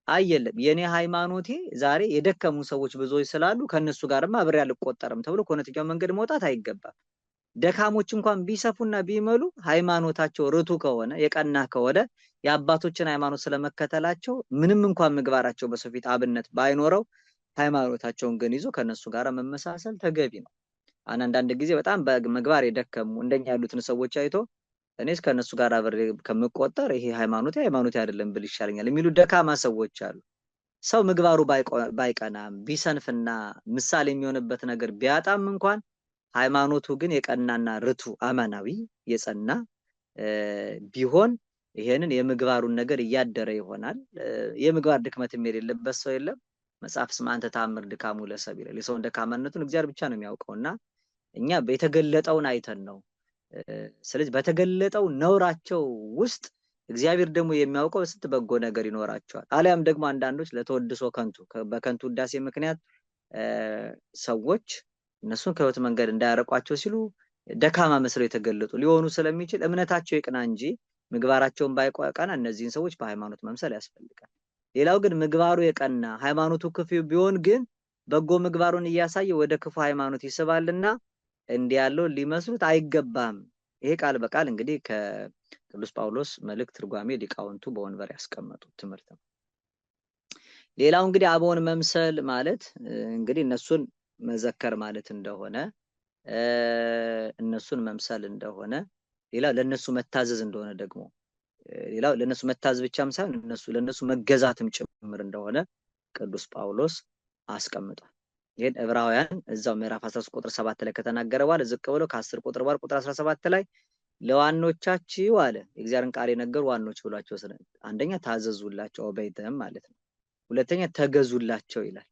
አየለም የኔ ሃይማኖቴ ዛሬ የደከሙ ሰዎች ብዙዎች ስላሉ ከነሱ ጋርማ አብሬ አልቆጠርም ተብሎ ከእውነተኛው መንገድ መውጣት አይገባም። ደካሞች እንኳን ቢሰፉና ቢመሉ ሃይማኖታቸው ርቱ ከሆነ የቀና ከሆነ የአባቶችን ሃይማኖት ስለመከተላቸው ምንም እንኳን ምግባራቸው በሰው ፊት አብነት ባይኖረው ሃይማኖታቸውን ግን ይዞ ከነሱ ጋር መመሳሰል ተገቢ ነው። አንዳንድ ጊዜ በጣም በምግባር የደከሙ እንደኛ ያሉትን ሰዎች አይቶ እኔስ ከነሱ ጋር አብሬ ከምቆጠር ይሄ ሃይማኖቴ አይደለም ብል ይሻለኛል የሚሉ ደካማ ሰዎች አሉ። ሰው ምግባሩ ባይቀናም ቢሰንፍና ምሳሌ የሚሆንበት ነገር ቢያጣም እንኳን ሃይማኖቱ ግን የቀናና ርቱ አማናዊ የጸና ቢሆን ይሄንን የምግባሩን ነገር እያደረ ይሆናል። የምግባር ድክመትም የሌለበት ሰው የለም። መጽሐፍ ስም አንተ ታምር ድካሙ ለሰብ ይላል። የሰው እንደካመነቱን እግዚአብሔር ብቻ ነው የሚያውቀውና እኛ በተገለጠውን አይተን ነው። ስለዚህ በተገለጠው ነውራቸው ውስጥ እግዚአብሔር ደግሞ የሚያውቀው ስንት በጎ ነገር ይኖራቸዋል። አሊያም ደግሞ አንዳንዶች ለተወድሶ በከንቱ ውዳሴ ምክንያት ሰዎች እነሱን ከህይወት መንገድ እንዳያረቋቸው ሲሉ ደካማ መስለው የተገለጡ ሊሆኑ ስለሚችል እምነታቸው ይቅና እንጂ ምግባራቸውን ባይቀና እነዚህን ሰዎች በሃይማኖት መምሰል ያስፈልጋል። ሌላው ግን ምግባሩ የቀና ሃይማኖቱ ክፉ ቢሆን ግን በጎ ምግባሩን እያሳየ ወደ ክፉ ሃይማኖት ይስባልና እንዲህ ያለው ሊመስሉት አይገባም። ይሄ ቃል በቃል እንግዲህ ከቅዱስ ጳውሎስ መልእክት ትርጓሜ ሊቃውንቱ በወንበር ያስቀመጡት ትምህርት ነው። ሌላው እንግዲህ አበውን መምሰል ማለት እንግዲህ እነሱን መዘከር ማለት እንደሆነ እነሱን መምሰል እንደሆነ ሌላው ለነሱ መታዘዝ እንደሆነ ደግሞ ሌላው ለነሱ መታዘዝ ብቻም ሳይሆን ለነሱ መገዛትም ጭምር እንደሆነ ቅዱስ ጳውሎስ አስቀምጧል። ይሄን ዕብራውያን እዛው ምዕራፍ 13 ቁጥር 7 ላይ ከተናገረ በኋላ ዝቅ ብሎ ከ10 ቁጥር በኋላ ቁጥር 17 ላይ ለዋኖቻችሁ አለ የእግዚአብሔርን ቃል የነገሩ ዋኖች ብሏቸው አንደኛ ታዘዙላቸው ኦቤይተም ማለት ነው። ሁለተኛ ተገዙላቸው ይላል።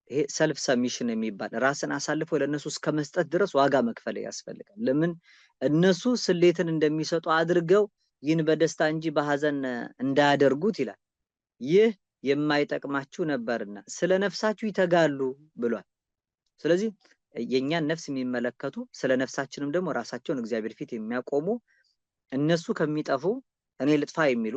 ይሄ ሰልፍ ሰሚሽን የሚባል ራስን አሳልፎ ለነሱ እስከመስጠት ድረስ ዋጋ መክፈል ያስፈልጋል። ለምን እነሱ ስሌትን እንደሚሰጡ አድርገው ይህን በደስታ እንጂ በሐዘን እንዳያደርጉት ይላል። ይህ የማይጠቅማችሁ ነበርና ስለ ነፍሳችሁ ይተጋሉ ብሏል። ስለዚህ የኛን ነፍስ የሚመለከቱ ስለ ነፍሳችንም ደግሞ ራሳቸውን እግዚአብሔር ፊት የሚያቆሙ እነሱ ከሚጠፉ እኔ ልጥፋ የሚሉ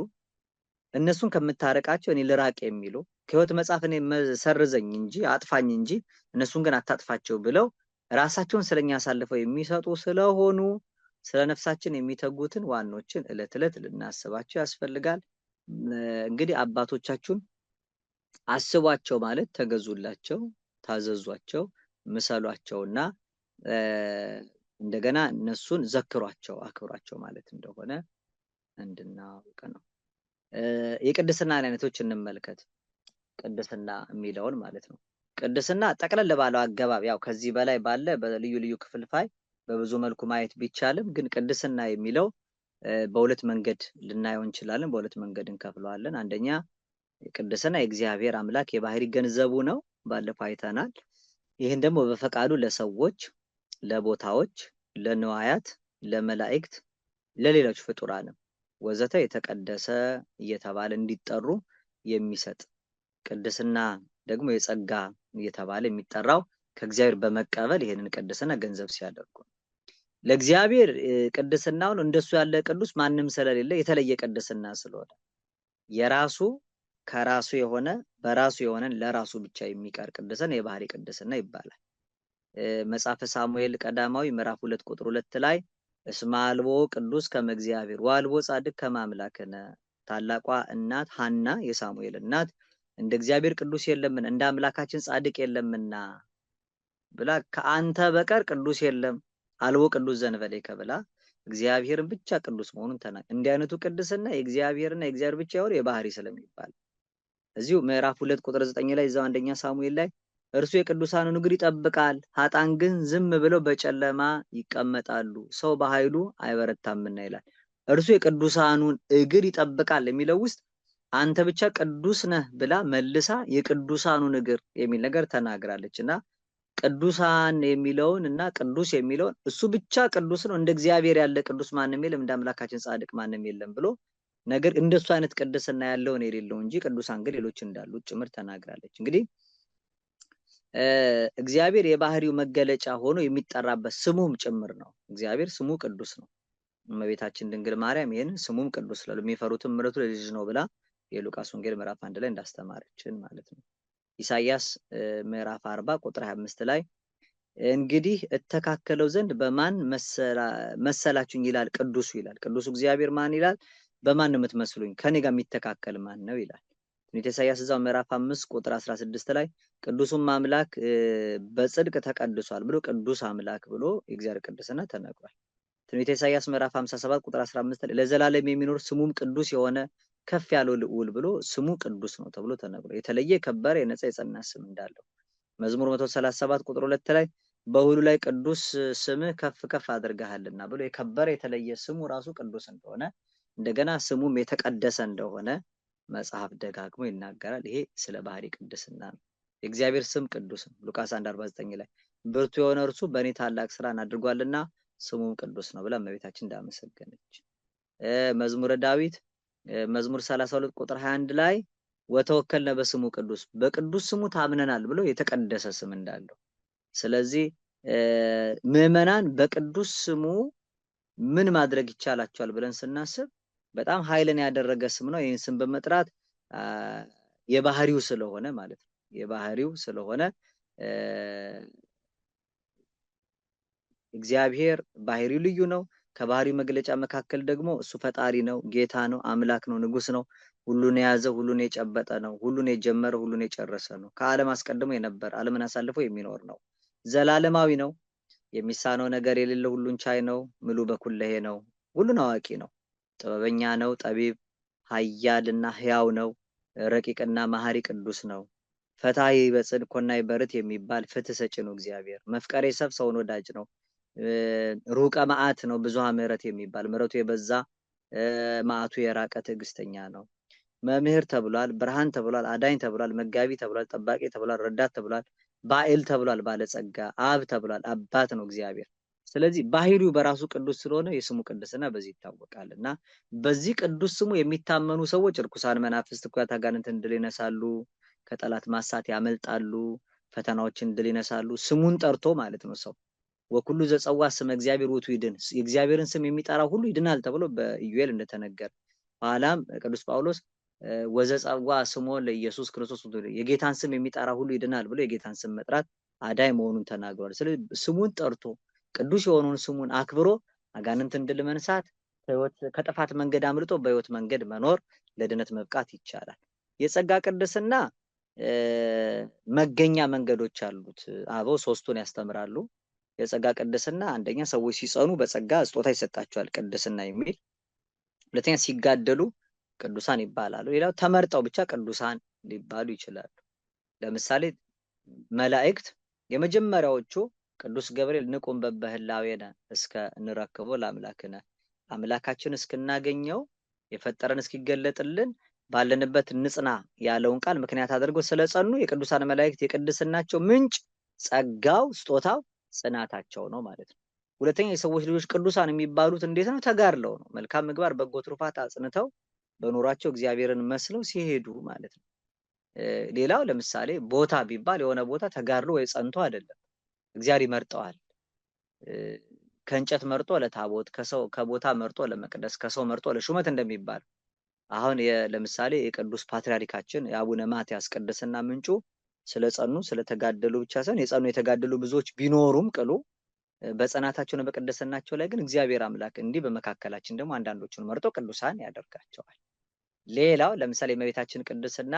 እነሱን ከምታረቃቸው እኔ ልራቅ የሚሉ ከህይወት መጽሐፍ እኔ መሰርዘኝ እንጂ አጥፋኝ እንጂ እነሱን ግን አታጥፋቸው ብለው ራሳቸውን ስለኛ አሳልፈው የሚሰጡ ስለሆኑ ስለ ነፍሳችን የሚተጉትን ዋኖችን እለት እለት ልናስባቸው ያስፈልጋል። እንግዲህ አባቶቻችሁን አስቧቸው ማለት ተገዙላቸው፣ ታዘዟቸው፣ ምሰሏቸውና እንደገና እነሱን ዘክሯቸው፣ አክብሯቸው ማለት እንደሆነ እንድናውቅ ነው። የቅድስና አይነቶች እንመልከት። ቅድስና የሚለውን ማለት ነው። ቅድስና ጠቅለል ባለው አገባብ ያው ከዚህ በላይ ባለ በልዩ ልዩ ክፍልፋይ በብዙ መልኩ ማየት ቢቻልም ግን ቅድስና የሚለው በሁለት መንገድ ልናየው እንችላለን። በሁለት መንገድ እንከፍለዋለን። አንደኛ ቅድስና የእግዚአብሔር አምላክ የባህሪ ገንዘቡ ነው፣ ባለፈው አይተናል። ይህን ደግሞ በፈቃዱ ለሰዎች፣ ለቦታዎች፣ ለንዋያት፣ ለመላእክት፣ ለሌሎች ፍጡራንም ወዘተ የተቀደሰ እየተባለ እንዲጠሩ የሚሰጥ ቅድስና ደግሞ የጸጋ እየተባለ የሚጠራው ከእግዚአብሔር በመቀበል ይሄንን ቅድስና ገንዘብ ሲያደርጉ ለእግዚአብሔር ቅድስናውን እንደሱ ያለ ቅዱስ ማንም ስለሌለ የተለየ ቅድስና ስለሆነ የራሱ ከራሱ የሆነ በራሱ የሆነን ለራሱ ብቻ የሚቀር ቅድስና የባህሪ ቅድስና ይባላል። መጽሐፈ ሳሙኤል ቀዳማዊ ምዕራፍ 2 ቁጥር 2 ላይ እስመ አልቦ ቅዱስ ከመ እግዚአብሔር ወአልቦ ጻድቅ ከመ አምላክነ፣ ታላቋ እናት ሐና የሳሙኤል እናት እንደ እግዚአብሔር ቅዱስ የለምና እንደ አምላካችን ጻድቅ የለምና ብላ ከአንተ በቀር ቅዱስ የለም አልቦ ቅዱስ ዘንበሌከ ብላ እግዚአብሔርን ብቻ ቅዱስ መሆኑን ተናገረ። እንዲህ አይነቱ ቅድስና የእግዚአብሔርና የእግዚአብሔር ብቻ የሆነ የባህሪ ስለሚባል እዚሁ ምዕራፍ 2 ቁጥር 9 ላይ እዛው አንደኛ ሳሙኤል ላይ እርሱ የቅዱሳኑን እግር ይጠብቃል፣ ኃጥአን ግን ዝም ብለው በጨለማ ይቀመጣሉ፣ ሰው በኃይሉ አይበረታምና ይላል። እርሱ የቅዱሳኑን እግር ይጠብቃል የሚለው ውስጥ አንተ ብቻ ቅዱስ ነህ ብላ መልሳ የቅዱሳኑን እግር የሚል ነገር ተናግራለችና ቅዱሳን የሚለውን እና ቅዱስ የሚለውን እሱ ብቻ ቅዱስ ነው እንደ እግዚአብሔር ያለ ቅዱስ ማንም የለም እንደ አምላካችን ጻድቅ ማንም የለም ብሎ ነገር እንደሱ አይነት ቅድስና ያለው ነው የሌለው እንጂ ቅዱሳን ግን ሌሎች እንዳሉ ጭምር ተናግራለች። እንግዲህ እግዚአብሔር የባህሪው መገለጫ ሆኖ የሚጠራበት ስሙም ጭምር ነው። እግዚአብሔር ስሙ ቅዱስ ነው። እመቤታችን ድንግል ማርያም ይሄን ስሙም ቅዱስ ነው ለሚፈሩትም ምሕረቱ ለልጅ ነው ብላ የሉቃስ ወንጌል ምዕራፍ 1 ላይ እንዳስተማረችን ማለት ነው። ኢሳይያስ ምዕራፍ 40 ቁጥር 25 ላይ እንግዲህ እተካከለው ዘንድ በማን መሰላችሁኝ ይላል ቅዱሱ ይላል። ቅዱሱ እግዚአብሔር ማን ይላል? በማን የምትመስሉኝ ከኔ ጋር የሚተካከል ማን ነው ይላል። ትንቢተ ኢሳይያስ እዛው ምዕራፍ 5 ቁጥር 16 ላይ ቅዱሱም አምላክ በጽድቅ ተቀድሷል ብሎ ቅዱስ አምላክ ብሎ የእግዚአብሔር ቅድስና ተነግሯል። ትንቢተ ኢሳይያስ ምዕራፍ 57 ቁጥር 15 ላይ ለዘላለም የሚኖር ስሙም ቅዱስ የሆነ ከፍ ያለው ልዑል ብሎ ስሙ ቅዱስ ነው ተብሎ ተነግሯል። የተለየ ከበረ የነጻ የጸና ስም እንዳለው መዝሙር 137 ቁጥር 2 ላይ በሁሉ ላይ ቅዱስ ስምህ ከፍ ከፍ አድርገሃልና ብሎ የከበረ የተለየ ስሙ ራሱ ቅዱስ እንደሆነ እንደገና ስሙም የተቀደሰ እንደሆነ መጽሐፍ ደጋግሞ ይናገራል። ይሄ ስለ ባህሪ ቅድስና ነው። የእግዚአብሔር ስም ቅዱስ ነው። ሉቃስ 1:49 ላይ ብርቱ የሆነ እርሱ በእኔ ታላቅ ስራን አድርጓልና ስሙም ቅዱስ ነው ብላ እመቤታችን እንዳመሰገነች መዝሙረ ዳዊት መዝሙር 32 ቁጥር 21 ላይ ወተወከልነ በስሙ ቅዱስ በቅዱስ ስሙ ታምነናል ብሎ የተቀደሰ ስም እንዳለው ስለዚህ ምዕመናን በቅዱስ ስሙ ምን ማድረግ ይቻላቸዋል ብለን ስናስብ በጣም ኃይልን ያደረገ ስም ነው። ይህን ስም በመጥራት የባህሪው ስለሆነ ማለት ነው የባህሪው ስለሆነ እግዚአብሔር ባህሪው ልዩ ነው። ከባህሪው መግለጫ መካከል ደግሞ እሱ ፈጣሪ ነው፣ ጌታ ነው፣ አምላክ ነው፣ ንጉስ ነው፣ ሁሉን የያዘ ሁሉን የጨበጠ ነው፣ ሁሉን የጀመረ ሁሉን የጨረሰ ነው፣ ከዓለም አስቀድሞ የነበረ ዓለምን አሳልፎ የሚኖር ነው፣ ዘላለማዊ ነው፣ የሚሳነው ነገር የሌለ ሁሉን ቻይ ነው፣ ምሉ በኩለሄ ነው፣ ሁሉን አዋቂ ነው፣ ጥበበኛ ነው፣ ጠቢብ ኃያልና ሕያው ነው፣ ረቂቅና መሐሪ ቅዱስ ነው፣ ፈታሒ በጽድቅ ኮናይ በርት የሚባል ፍትህ ሰጪ ነው እግዚአብሔር፣ መፍቀሬ ሰብ ሰውን ወዳጅ ነው፣ ሩቀ መዓት ነው ብዙሃ ምሕረት የሚባል ምሕረቱ የበዛ መዓቱ የራቀ ትዕግስተኛ ነው። መምህር ተብሏል፣ ብርሃን ተብሏል፣ አዳኝ ተብሏል፣ መጋቢ ተብሏል፣ ጠባቂ ተብሏል፣ ረዳት ተብሏል፣ ባኤል ተብሏል፣ ባለጸጋ አብ ተብሏል፣ አባት ነው እግዚአብሔር። ስለዚህ ባህሪው በራሱ ቅዱስ ስለሆነ የስሙ ቅድስና በዚህ ይታወቃልና በዚህ ቅዱስ ስሙ የሚታመኑ ሰዎች ርኩሳን መናፍስት እኩያት አጋንንትን ድል ይነሳሉ፣ ከጠላት ማሳት ያመልጣሉ፣ ፈተናዎችን ድል ይነሳሉ። ስሙን ጠርቶ ማለት ነው ሰው ወኩሉ ዘጸዋ ስመ እግዚአብሔር ውእቱ ይድን የእግዚአብሔርን ስም የሚጠራ ሁሉ ይድናል ተብሎ በኢዩኤል እንደተነገረ በኋላም ቅዱስ ጳውሎስ ወዘጸዋ ስሞ ለኢየሱስ ክርስቶስ የጌታን ስም የሚጠራ ሁሉ ይድናል ብሎ የጌታን ስም መጥራት አዳይ መሆኑን ተናግሯል። ስለዚህ ስሙን ጠርቶ ቅዱስ የሆነውን ስሙን አክብሮ አጋንንትን ድል መንሳት ከጥፋት መንገድ አምልጦ በሕይወት መንገድ መኖር ለድነት መብቃት ይቻላል። የጸጋ ቅድስና መገኛ መንገዶች አሉት። አበው ሶስቱን ያስተምራሉ። የጸጋ ቅድስና አንደኛ ሰዎች ሲጸኑ በጸጋ ስጦታ ይሰጣቸዋል ቅድስና የሚል፣ ሁለተኛ ሲጋደሉ ቅዱሳን ይባላሉ፣ ሌላው ተመርጠው ብቻ ቅዱሳን ሊባሉ ይችላሉ። ለምሳሌ መላእክት የመጀመሪያዎቹ ቅዱስ ገብርኤል ንቁም በበህላዌነ እስከ እንረክቦ ለአምላክነ አምላካችን እስክናገኘው የፈጠረን እስኪገለጥልን ባለንበት ንጽና ያለውን ቃል ምክንያት አድርገው ስለጸኑ የቅዱሳን መላእክት የቅድስናቸው ምንጭ ጸጋው ስጦታው ጽናታቸው ነው ማለት ነው። ሁለተኛ የሰዎች ልጆች ቅዱሳን የሚባሉት እንዴት ነው? ተጋድለው ነው። መልካም ምግባር በጎ ትሩፋት አጽንተው በኑሯቸው እግዚአብሔርን መስለው ሲሄዱ ማለት ነው። ሌላው ለምሳሌ ቦታ ቢባል የሆነ ቦታ ተጋድሎ ወይ ጸንቶ አይደለም፣ እግዚአብሔር ይመርጠዋል። ከእንጨት መርጦ ለታቦት፣ ከቦታ መርጦ ለመቅደስ፣ ከሰው መርጦ ለሹመት እንደሚባል አሁን ለምሳሌ የቅዱስ ፓትርያርካችን የአቡነ ማትያስ ቅድስና ምንጩ ስለጸኑ ስለተጋደሉ ብቻ ሳይሆን የጸኑ የተጋደሉ ብዙዎች ቢኖሩም ቅሉ በጸናታቸውና በቅድስናቸው ላይ ግን እግዚአብሔር አምላክ እንዲህ በመካከላችን ደግሞ አንዳንዶቹን መርጦ ቅዱሳን ያደርጋቸዋል። ሌላው ለምሳሌ የእመቤታችን ቅድስና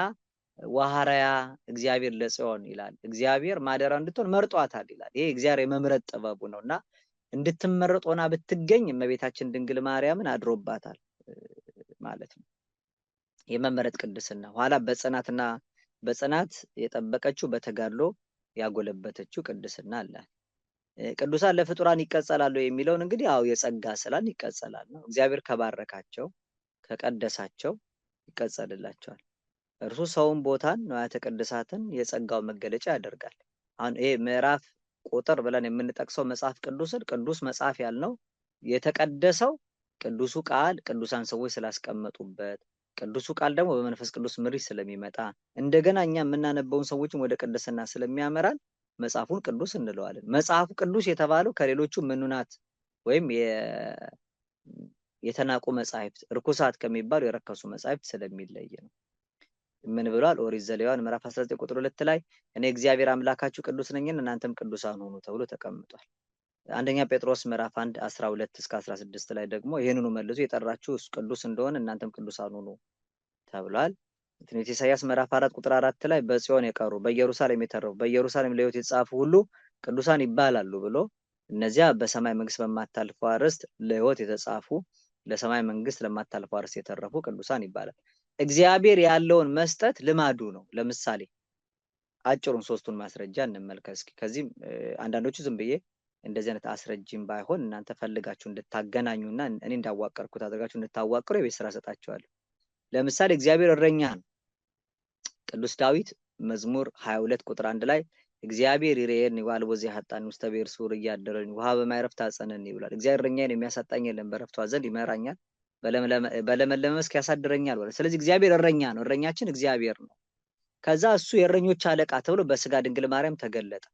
ወሐረያ እግዚአብሔር ለጽዮን ይላል። እግዚአብሔር ማደሪያው እንድትሆን መርጧታል ይላል። ይሄ እግዚአብሔር የመምረጥ ጥበቡ ነውና እንድትመረጥ ሆና ብትገኝ እመቤታችን ድንግል ማርያምን አድሮባታል ማለት ነው። የመመረጥ ቅድስና ኋላ በጽናት የጠበቀችው በተጋድሎ ያጎለበተችው ቅድስና አለ። ቅዱሳን ለፍጡራን ይቀጸላሉ የሚለውን እንግዲህ አው የጸጋ ስላል ይቀጸላል ነው። እግዚአብሔር ከባረካቸው ከቀደሳቸው ይቀጸልላቸዋል። እርሱ ሰውን ቦታን ንዋያተ ቅድሳትን የጸጋው መገለጫ ያደርጋል። አሁን ይሄ ምዕራፍ ቁጥር ብለን የምንጠቅሰው መጽሐፍ ቅዱስን ቅዱስ መጽሐፍ ያልነው የተቀደሰው ቅዱሱ ቃል ቅዱሳን ሰዎች ስላስቀመጡበት ቅዱሱ ቃል ደግሞ በመንፈስ ቅዱስ ምሪት ስለሚመጣ እንደገና እኛ የምናነበውን ሰዎችን ወደ ቅድስና ስለሚያመራን መጽሐፉን ቅዱስ እንለዋለን። መጽሐፉ ቅዱስ የተባለው ከሌሎቹ ምኑናት ወይም የተናቁ መጻሕፍት ርኩሳት ከሚባሉ የረከሱ መጻሕፍት ስለሚለይ ነው። ምን ብሏል? ኦሪት ዘሌዋውያን ምዕራፍ 19 ቁጥር 2 ላይ እኔ እግዚአብሔር አምላካችሁ ቅዱስ ነኝና እናንተም ቅዱሳን ሁኑ ተብሎ ተቀምጧል። አንደኛ ጴጥሮስ ምዕራፍ 1 12 እስከ 16 ላይ ደግሞ ይሄንኑ መልሶ የጠራችሁ ቅዱስ እንደሆነ እናንተም ቅዱሳን ሁኑ ተብሏል። ትንቢተ ኢሳይያስ ምዕራፍ 4 ቁጥር 4 ላይ በጽዮን የቀሩ በኢየሩሳሌም የተረፉ በኢየሩሳሌም ለሕይወት የተጻፉ ሁሉ ቅዱሳን ይባላሉ ብሎ እነዚያ በሰማይ መንግስት በማታልፈው አርስት ለሕይወት የተጻፉ ለሰማይ መንግስት ለማታልፈው አርስት የተረፉ ቅዱሳን ይባላል። እግዚአብሔር ያለውን መስጠት ልማዱ ነው። ለምሳሌ አጭሩን ሶስቱን ማስረጃ እንመልከት እስኪ። ከዚህም አንዳንዶቹ ዝም ብዬ እንደዚህ አይነት አስረጅም ባይሆን እናንተ ፈልጋችሁ እንድታገናኙና እኔ እንዳዋቀርኩት አድርጋችሁ እንድታዋቅሩ የቤት ስራ ሰጣችኋለሁ። ለምሳሌ እግዚአብሔር እረኛ ነው። ቅዱስ ዳዊት መዝሙር 22 ቁጥር 1 ላይ እግዚአብሔር ይሬን ወአልቦ ዘያሐጣኒ ውስተ ብኤር ሱር እያደረኝ ውሃ በማይረፍት አጸነኒ ይብላል። እግዚአብሔር እረኛዬን የሚያሳጣኝ የለም፣ በረፍቷ ዘንድ ይመራኛል፣ በለመለመ መስክ ያሳድረኛል ብሏል። ስለዚህ እግዚአብሔር እረኛ ነው። እረኛችን እግዚአብሔር ነው። ከዛ እሱ የእረኞች አለቃ ተብሎ በስጋ ድንግል ማርያም ተገለጠ።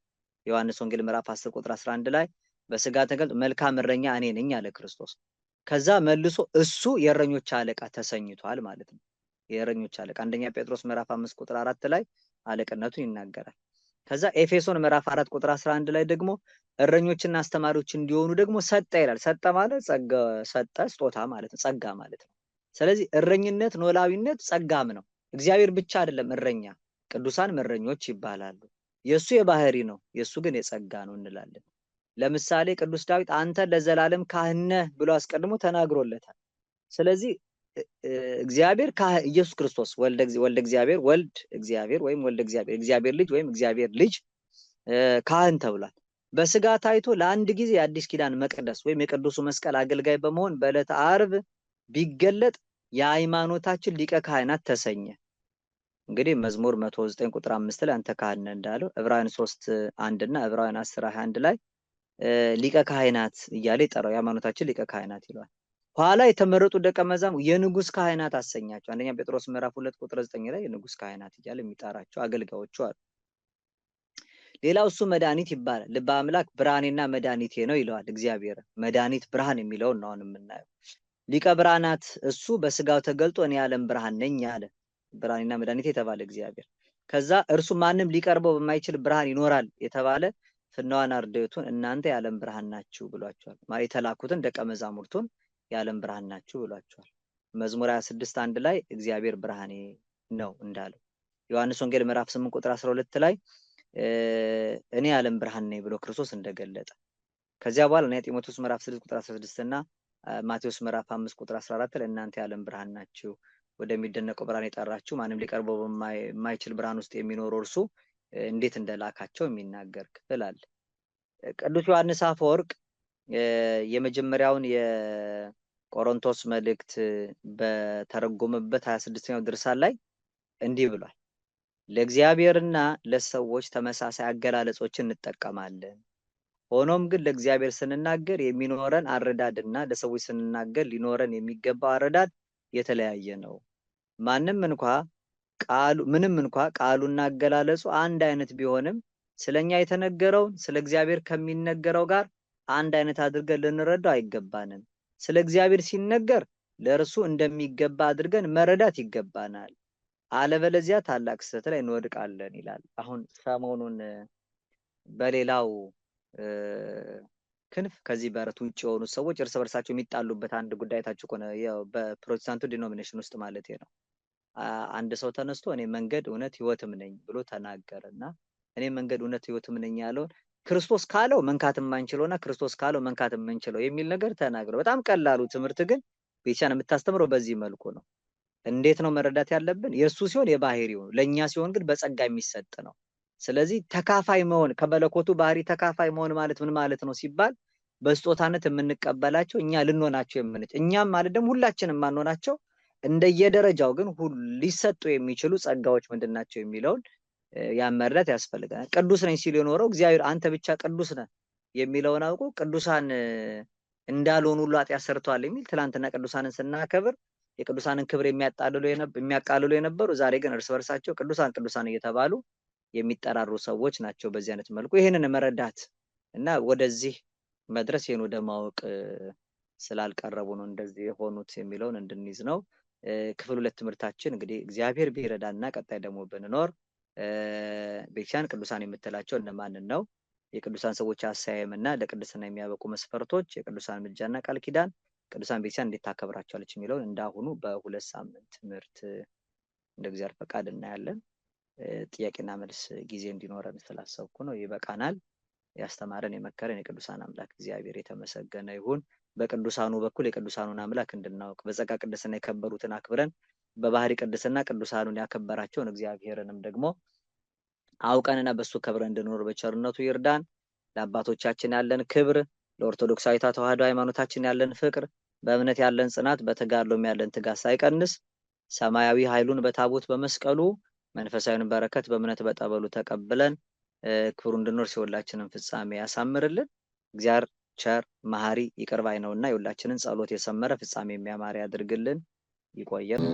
ዮሐንስ ወንጌል ምዕራፍ 10 ቁጥር 11 ላይ በስጋ ተገልጦ መልካም እረኛ እኔ ነኝ አለ ክርስቶስ። ከዛ መልሶ እሱ የእረኞች አለቃ ተሰኝቷል ማለት ነው። የእረኞች አለቃ አንደኛ ጴጥሮስ ምዕራፍ 5 ቁጥር 4 ላይ አለቅነቱን ይናገራል። ከዛ ኤፌሶን ምዕራፍ 4 ቁጥር 11 ላይ ደግሞ እረኞችና አስተማሪዎች እንዲሆኑ ደግሞ ሰጠ ይላል። ሰጠ ማለት ጸጋ፣ ሰጠ ስጦታ ማለት ነው፣ ጸጋ ማለት ነው። ስለዚህ እረኝነት ኖላዊነት ጸጋም ነው። እግዚአብሔር ብቻ አይደለም እረኛ፣ ቅዱሳን እረኞች ይባላሉ። የሱ የባህሪ ነው፣ የሱ ግን የጸጋ ነው እንላለን። ለምሳሌ ቅዱስ ዳዊት አንተ ለዘላለም ካህን ነህ ብሎ አስቀድሞ ተናግሮለታል። ስለዚህ እግዚአብሔር ኢየሱስ ክርስቶስ ወልደ እግዚአብሔር ወልድ እግዚአብሔር ወይም ወልደ እግዚአብሔር እግዚአብሔር ልጅ ወይም እግዚአብሔር ልጅ ካህን ተብሏል። በስጋ ታይቶ ለአንድ ጊዜ የአዲስ ኪዳን መቅደስ ወይም የቅዱሱ መስቀል አገልጋይ በመሆን በዕለተ ዓርብ ቢገለጥ የሃይማኖታችን ሊቀ ካህናት ተሰኘ። እንግዲህ መዝሙር 109 ቁጥር 5 ላይ አንተ ካህን ነህ እንዳለው ዕብራውያን 3:1 እና ዕብራውያን 10:21 ላይ ሊቀ ካህናት እያለ ይጠራው የሃይማኖታችን ሊቀ ካህናት ይለዋል። ኋላ የተመረጡ ደቀ መዛሙርት የንጉስ ካህናት አሰኛቸው። አንደኛ ጴጥሮስ ምዕራፍ 2 ቁጥር 9 ላይ የንጉስ ካህናት እያለ የሚጠራቸው አገልጋዮቹ አሉ። ሌላው እሱ መድኃኒት ይባላል። ልበ አምላክ ብርሃኔና መድኃኒቴ ነው ይለዋል። እግዚአብሔር መድኃኒት ብርሃን የሚለውን ነው አሁን የምናየው። ሊቀ ብርሃናት እሱ በስጋው ተገልጦ እኔ የዓለም ብርሃን ነኝ አለ። ብርሃኔና መድኃኒቴ የተባለ እግዚአብሔር። ከዛ እርሱ ማንም ሊቀርበው በማይችል ብርሃን ይኖራል የተባለ ፍናዋን አርድእቱን እናንተ የዓለም ብርሃን ናችሁ ብሏቸዋል። የተላኩትን ደቀ መዛሙርቱን የዓለም ብርሃን ናችሁ ብሏቸዋል። መዝሙር 26:1 ላይ እግዚአብሔር ብርሃኔ ነው እንዳለው። ዮሐንስ ወንጌል ምዕራፍ 8 ቁጥር 12 ላይ እኔ የዓለም ብርሃን ነኝ ብሎ ክርስቶስ እንደገለጠ። ከዚያ በኋላ ጢሞቴዎስ ምዕራፍ 6 ቁጥር 16 እና ማቴዎስ ምዕራፍ 5 ቁጥር 14 ላይ እናንተ የዓለም ብርሃን ናችሁ ወደሚደነቀው ብርሃን የጠራችሁ ማንም ሊቀርበው በማይችል ብርሃን ውስጥ የሚኖር እርሱ እንዴት እንደላካቸው የሚናገር ክፍል አለ። ቅዱስ ዮሐንስ አፈወርቅ የመጀመሪያውን የቆሮንቶስ መልእክት በተረጎመበት 26ኛው ድርሳን ላይ እንዲህ ብሏል። ለእግዚአብሔርና ለሰዎች ተመሳሳይ አገላለጾችን እንጠቀማለን። ሆኖም ግን ለእግዚአብሔር ስንናገር የሚኖረን አረዳድና ለሰዎች ስንናገር ሊኖረን የሚገባው አረዳድ የተለያየ ነው። ምንም እንኳ ቃሉና አገላለጹ አንድ አይነት ቢሆንም ስለኛ የተነገረውን ስለ እግዚአብሔር ከሚነገረው ጋር አንድ አይነት አድርገን ልንረዳው አይገባንም። ስለ እግዚአብሔር ሲነገር ለእርሱ እንደሚገባ አድርገን መረዳት ይገባናል። አለበለዚያ ታላቅ ስህተት ላይ እንወድቃለን ይላል። አሁን ሰሞኑን በሌላው ክንፍ ከዚህ በረት ውጭ የሆኑ ሰዎች እርስ በርሳቸው የሚጣሉበት አንድ ጉዳይ ታችሁ ከሆነ ያው በፕሮቴስታንቱ ዲኖሚኔሽን ውስጥ ማለት ነው። አንድ ሰው ተነስቶ እኔ መንገድ እውነት ህይወትም ነኝ ብሎ ተናገረና እኔ መንገድ እውነት ህይወትም ነኝ ያለውን ክርስቶስ ካለው መንካት የማንችለውና ክርስቶስ ካለው መንካት የምንችለው የሚል ነገር ተናግረው በጣም ቀላሉ ትምህርት ግን ቤተክርስቲያን የምታስተምረው በዚህ መልኩ ነው። እንዴት ነው መረዳት ያለብን? የእሱ ሲሆን የባህሪው ነው፣ ለኛ ሲሆን ግን በጸጋ የሚሰጥ ነው። ስለዚህ ተካፋይ መሆን ከመለኮቱ ባህሪ ተካፋይ መሆን ማለት ምን ማለት ነው ሲባል በስጦታነት የምንቀበላቸው እኛ ልንሆናቸው የምንችል እኛም ማለት ደግሞ ሁላችንም ማንሆናቸው እንደየደረጃው ግን ሊሰጡ የሚችሉ ጸጋዎች ምንድናቸው የሚለውን ያመረጥ ያስፈልጋል። ቅዱስ ነኝ ሲል የኖረው እግዚአብሔር አንተ ብቻ ቅዱስ ነህ የሚለውን አውቆ ቅዱሳን እንዳልሆኑ ሁሉ ኃጢአት ሰርተዋል የሚል ትላንትና ቅዱሳንን ስናከብር የቅዱሳንን ክብር የሚያቃልሉ የነበሩ ዛሬ ግን እርስ በርሳቸው ቅዱሳን ቅዱሳን እየተባሉ የሚጠራሩ ሰዎች ናቸው። በዚህ አይነት መልኩ ይሄንን መረዳት እና ወደዚህ መድረስ ይሄን ወደ ማወቅ ስላልቀረቡ ነው እንደዚህ የሆኑት የሚለውን እንድንይዝ ነው። ክፍል 2 ትምህርታችን እንግዲህ እግዚአብሔር ቢረዳና ቀጣይ ደግሞ ብንኖር ቤተክርስቲያን ቅዱሳን የምትላቸው እነማንን ነው? የቅዱሳን ሰዎች አሳያምና ለቅድስና የሚያበቁ መስፈርቶች፣ የቅዱሳን ምልጃና ቃል ኪዳን፣ ቅዱሳን ቤተክርስቲያን እንዴት ታከብራቸዋለች የሚለውን እንዳሁኑ በ2 ሳምንት ትምህርት እንደ እግዚአብሔር ፈቃድ እናያለን። ጥያቄና መልስ ጊዜ እንዲኖረን ስላሰብኩ ነው። ይበቃናል። ያስተማረን የመከረን የቅዱሳን አምላክ እግዚአብሔር የተመሰገነ ይሁን። በቅዱሳኑ በኩል የቅዱሳኑን አምላክ እንድናውቅ በጸጋ ቅድስና የከበሩትን አክብረን በባህሪ ቅድስና ቅዱሳኑን ያከበራቸውን እግዚአብሔርንም ደግሞ አውቀንና በሱ ከብረን እንድንኖር በቸርነቱ ይርዳን። ለአባቶቻችን ያለን ክብር፣ ለኦርቶዶክሳዊቷ ተዋህዶ ሃይማኖታችን ያለን ፍቅር፣ በእምነት ያለን ጽናት፣ በተጋድሎም ያለን ትጋት ሳይቀንስ ሰማያዊ ኃይሉን በታቦት በመስቀሉ መንፈሳዊን በረከት በእምነት በጠበሉ ተቀብለን ክብሩ እንድንኖር ሲወላችንን ፍጻሜ ያሳምርልን። እግዚአብሔር ቸር መሐሪ ይቅር ባይ ነውና የሁላችንን ጸሎት የሰመረ ፍጻሜ የሚያማር ያድርግልን። ይቆየን።